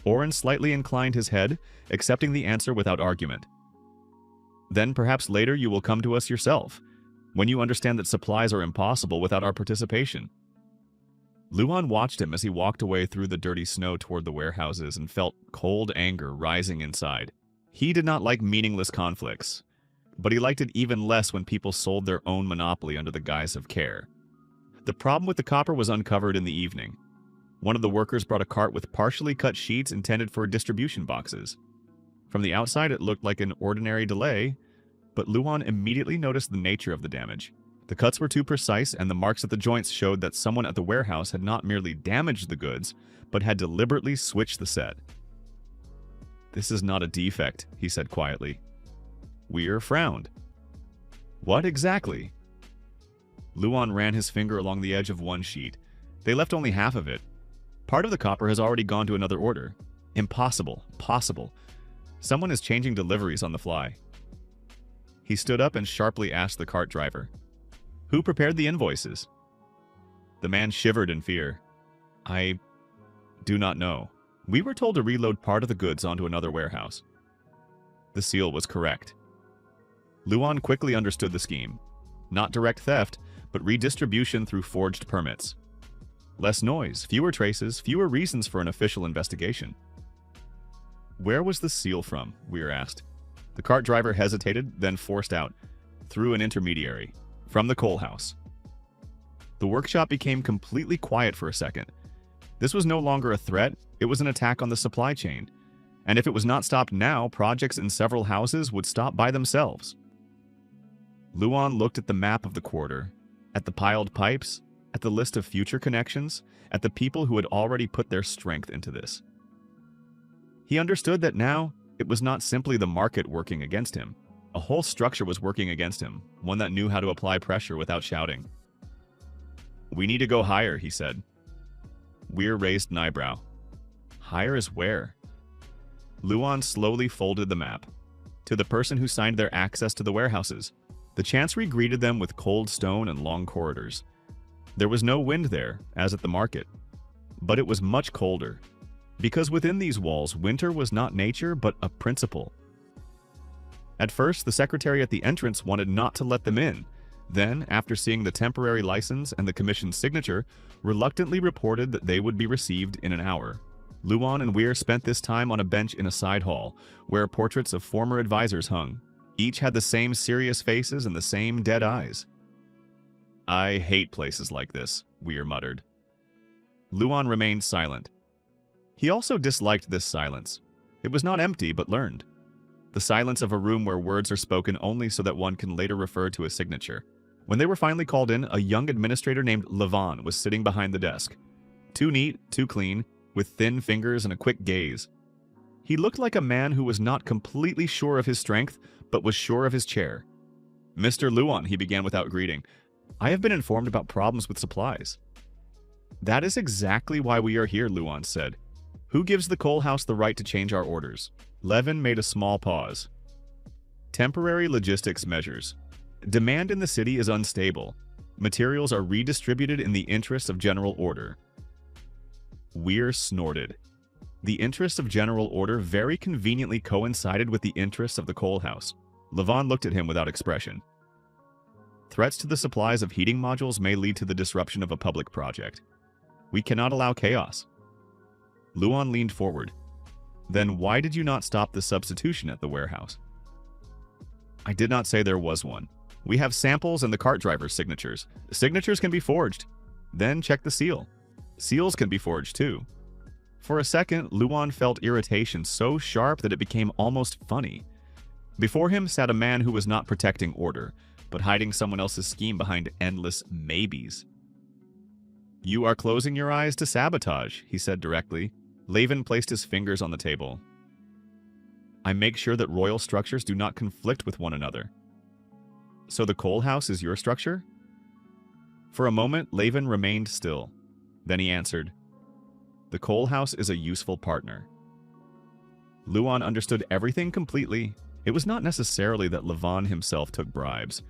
Oren slightly inclined his head, accepting the answer without argument. Then perhaps later you will come to us yourself. When you understand that supplies are impossible without our participation. Luan watched him as he walked away through the dirty snow toward the warehouses and felt cold anger rising inside. He did not like meaningless conflicts, but he liked it even less when people sold their own monopoly under the guise of care. The problem with the copper was uncovered in the evening. One of the workers brought a cart with partially cut sheets intended for distribution boxes. From the outside, it looked like an ordinary delay, but Luan immediately noticed the nature of the damage. The cuts were too precise, and the marks at the joints showed that someone at the warehouse had not merely damaged the goods, but had deliberately switched the set. "This is not a defect," he said quietly. Weir frowned. "What exactly?" Luan ran his finger along the edge of one sheet. "They left only half of it. Part of the copper has already gone to another order. Impossible. Possible. Someone is changing deliveries on the fly." He stood up and sharply asked the cart driver, "Who prepared the invoices?" The man shivered in fear. "I do not know. We were told to reload part of the goods onto another warehouse." The seal was correct. Luan quickly understood the scheme. Not direct theft, but redistribution through forged permits. Less noise, fewer traces, fewer reasons for an official investigation. "Where was the seal from?" Weir asked. The cart driver hesitated, then forced out, "Through an intermediary. From the coal house." The workshop became completely quiet for a second. This was no longer a threat, it was an attack on the supply chain. And if it was not stopped now, projects in several houses would stop by themselves. Luan looked at the map of the quarter, at the piled pipes, at the list of future connections, at the people who had already put their strength into this. He understood that now, it was not simply the market working against him. A whole structure was working against him, one that knew how to apply pressure without shouting. "We need to go higher," he said. Weir raised an eyebrow. "Higher is where?" Luan slowly folded the map. To the person who signed their access to the warehouses. The chancery greeted them with cold stone and long corridors. There was no wind there, as at the market. But it was much colder. Because within these walls, winter was not nature, but a principle. At first, the secretary at the entrance wanted not to let them in. Then, after seeing the temporary license and the commission's signature, reluctantly reported that they would be received in an hour. Luan and Weir spent this time on a bench in a side hall, where portraits of former advisors hung. Each had the same serious faces and the same dead eyes. "I hate places like this," Weir muttered. Luan remained silent. He also disliked this silence. It was not empty, but learned. The silence of a room where words are spoken only so that one can later refer to a signature. When they were finally called in, a young administrator named Levon was sitting behind the desk. Too neat, too clean, with thin fingers and a quick gaze. He looked like a man who was not completely sure of his strength, but was sure of his chair. "Mr. Luan," he began without greeting, "I have been informed about problems with supplies." "That is exactly why we are here," Luan said. "Who gives the coal house the right to change our orders?" Levin made a small pause. "Temporary logistics measures. Demand in the city is unstable. Materials are redistributed in the interest of general order." Weir snorted. The interest of general order very conveniently coincided with the interests of the coal house. Levon looked at him without expression. "Threats to the supplies of heating modules may lead to the disruption of a public project. We cannot allow chaos." Luan leaned forward. "Then why did you not stop the substitution at the warehouse?" "I did not say there was one. We have samples and the cart driver's signatures. Signatures can be forged. Then check the seal. Seals can be forged too." For a second, Luan felt irritation so sharp that it became almost funny. Before him sat a man who was not protecting order, but hiding someone else's scheme behind endless maybes. "You are closing your eyes to sabotage," he said directly. Levin placed his fingers on the table. "I make sure that royal structures do not conflict with one another." "So the coal house is your structure?" For a moment, Levin remained still. Then he answered, "The coal house is a useful partner." Luan understood everything completely. It was not necessarily that Levon himself took bribes.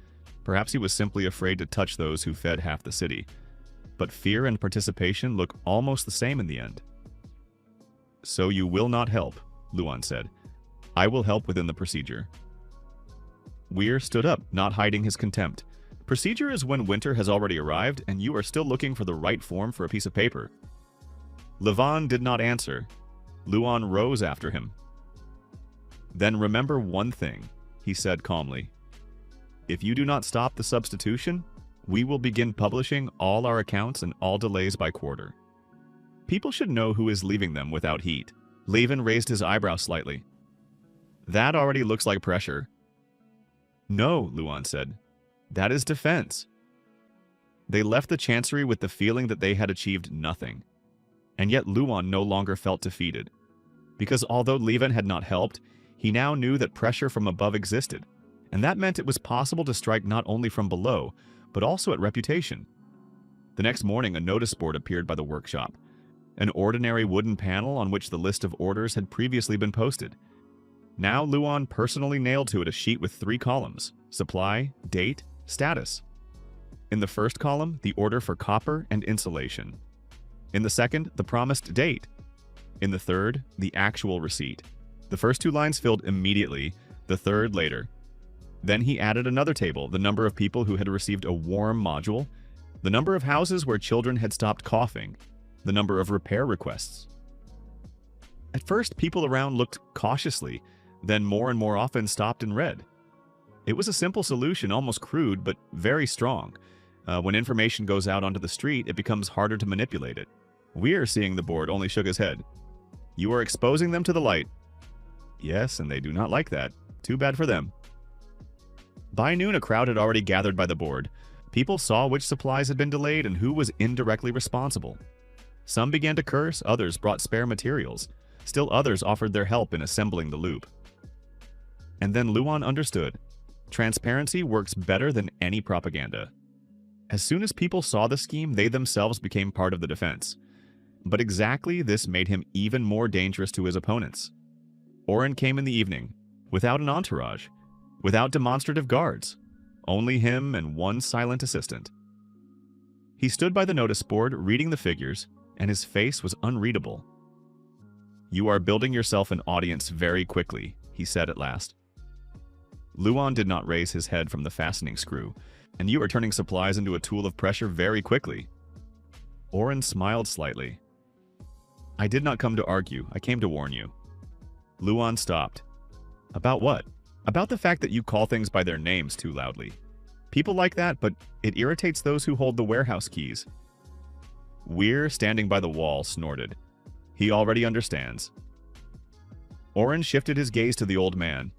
Perhaps he was simply afraid to touch those who fed half the city. But fear and participation look almost the same in the end. "So you will not help," Luan said. "I will help within the procedure." Weir stood up, not hiding his contempt. Procedure is when winter has already arrived and you are still looking for the right form for a piece of paper. Levan did not answer. Luan rose after him. Then remember one thing, he said calmly. If you do not stop the substitution, we will begin publishing all our accounts and all delays by quarter. People should know who is leaving them without heat. Levan raised his eyebrow slightly. That already looks like pressure. No, Luan said. That is defense. They left the chancery with the feeling that they had achieved nothing. And yet Luan no longer felt defeated. Because although Levan had not helped, he now knew that pressure from above existed, and that meant it was possible to strike not only from below, but also at reputation. The next morning, a notice board appeared by the workshop, an ordinary wooden panel on which the list of orders had previously been posted. Now Luan personally nailed to it a sheet with 3 columns: supply, date, status. In the first column, the order for copper and insulation. In the second, the promised date. In the third, the actual receipt. The first 2 lines filled immediately, the third later. Then he added another table, the number of people who had received a warm module, the number of houses where children had stopped coughing, the number of repair requests. At first, people around looked cautiously, then more and more often stopped and read. It was a simple solution, almost crude, but very strong. When information goes out onto the street, it becomes harder to manipulate it. Weir, seeing the board, only shook his head. You are exposing them to the light. Yes, and they do not like that. Too bad for them. By noon, a crowd had already gathered by the board. People saw which supplies had been delayed and who was indirectly responsible. Some began to curse, others brought spare materials. Still others offered their help in assembling the loop. And then Luan understood. Transparency works better than any propaganda. As soon as people saw the scheme, they themselves became part of the defense. But exactly this made him even more dangerous to his opponents. Oren came in the evening, without an entourage, without demonstrative guards, only him and one silent assistant. He stood by the notice board, reading the figures, and his face was unreadable. You are building yourself an audience very quickly, he said at last. Luan did not raise his head from the fastening screw, and you are turning supplies into a tool of pressure very quickly. Oren smiled slightly. I did not come to argue, I came to warn you. Luan stopped. About what? About the fact that you call things by their names too loudly. People like that, but it irritates those who hold the warehouse keys. Weir, standing by the wall, snorted. He already understands. Oren shifted his gaze to the old man.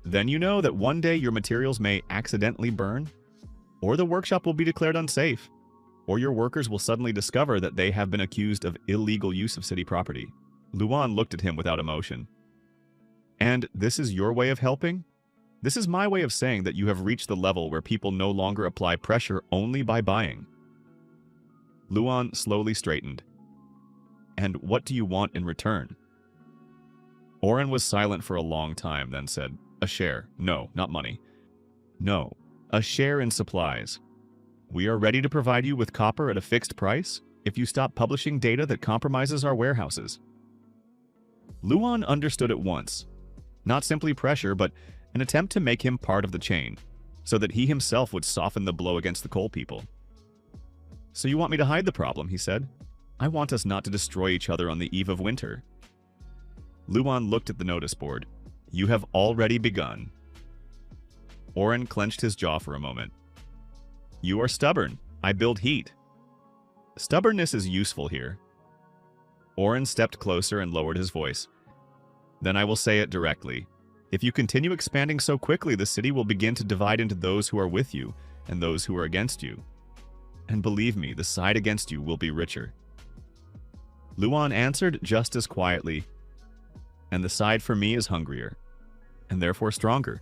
Then you know that one day your materials may accidentally burn, or the workshop will be declared unsafe, or your workers will suddenly discover that they have been accused of illegal use of city property. Luan looked at him without emotion. And this is your way of helping? This is my way of saying that you have reached the level where people no longer apply pressure only by buying. Luan slowly straightened. And what do you want in return? Oren was silent for a long time, then said, a share. No, not money. No, a share in supplies. We are ready to provide you with copper at a fixed price if you stop publishing data that compromises our warehouses. Luan understood at once. Not simply pressure, but an attempt to make him part of the chain, so that he himself would soften the blow against the coal people. So you want me to hide the problem, he said. I want us not to destroy each other on the eve of winter. Luan looked at the notice board. You have already begun. Oren clenched his jaw for a moment. You are stubborn. I build heat. Stubbornness is useful here. Oren stepped closer and lowered his voice. Then I will say it directly. If you continue expanding so quickly, the city will begin to divide into those who are with you and those who are against you. And believe me, the side against you will be richer. Luan answered just as quietly, and the side for me is hungrier, and therefore stronger.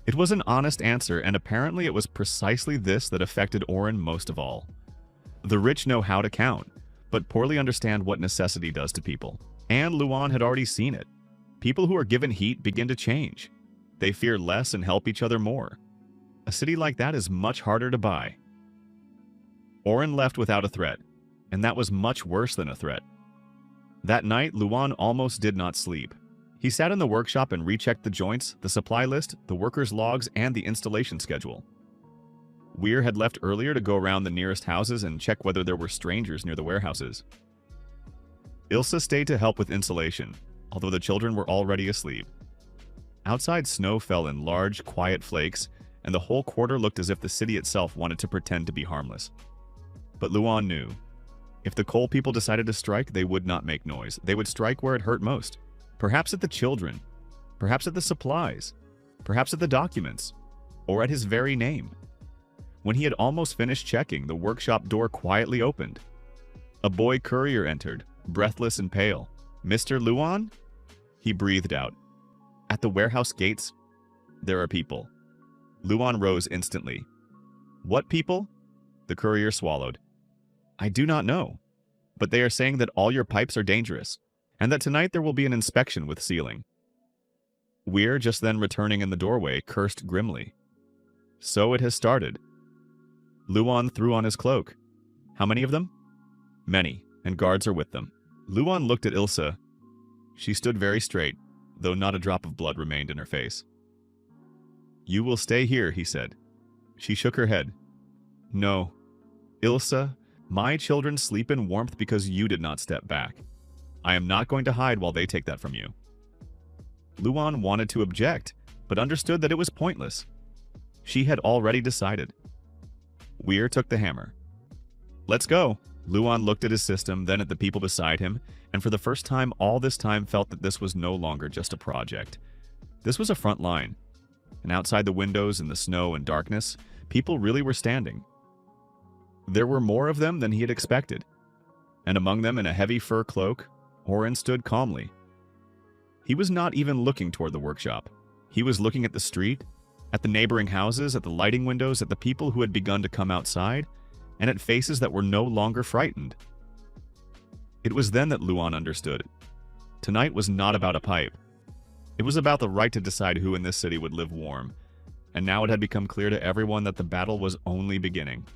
It was an honest answer, and apparently it was precisely this that affected Oren most of all. The rich know how to count, but poorly understand what necessity does to people. And Luan had already seen it. People who are given heat begin to change. They fear less and help each other more. A city like that is much harder to buy. Oren left without a threat, and that was much worse than a threat. That night, Luan almost did not sleep. He sat in the workshop and rechecked the joints, the supply list, the workers' logs, and the installation schedule. Weir had left earlier to go around the nearest houses and check whether there were strangers near the warehouses. Ilsa stayed to help with insulation, although the children were already asleep. Outside, snow fell in large, quiet flakes, and the whole quarter looked as if the city itself wanted to pretend to be harmless. But Luan knew. If the coal people decided to strike, they would not make noise. They would strike where it hurt most. Perhaps at the children. Perhaps at the supplies. Perhaps at the documents. Or at his very name. When he had almost finished checking, the workshop door quietly opened. A boy courier entered, breathless and pale. "Mr. Luan?" He breathed out. "At the warehouse gates, there are people." Luan rose instantly. "What people?" The courier swallowed. "I do not know, but they are saying that all your pipes are dangerous, and that tonight there will be an inspection with sealing." Weir, just then returning in the doorway, cursed grimly. "So it has started." Luan threw on his cloak. "How many of them?" "Many, and guards are with them." Luan looked at Ilsa. She stood very straight, though not a drop of blood remained in her face. "You will stay here," he said. She shook her head. "No. Ilsa, my children sleep in warmth because you did not step back. I am not going to hide while they take that from you." Luan wanted to object, but understood that it was pointless. She had already decided. Weir took the hammer. "Let's go." Luan looked at his system, then at the people beside him, and for the first time all this time felt that this was no longer just a project. This was a front line. And outside the windows in the snow and darkness, people really were standing. There were more of them than he had expected. And among them, in a heavy fur cloak, Oren stood calmly. He was not even looking toward the workshop. He was looking at the street, at the neighboring houses, at the lighting windows, at the people who had begun to come outside, and at faces that were no longer frightened. It was then that Luan understood. Tonight was not about a pipe. It was about the right to decide who in this city would live warm, and now it had become clear to everyone that the battle was only beginning.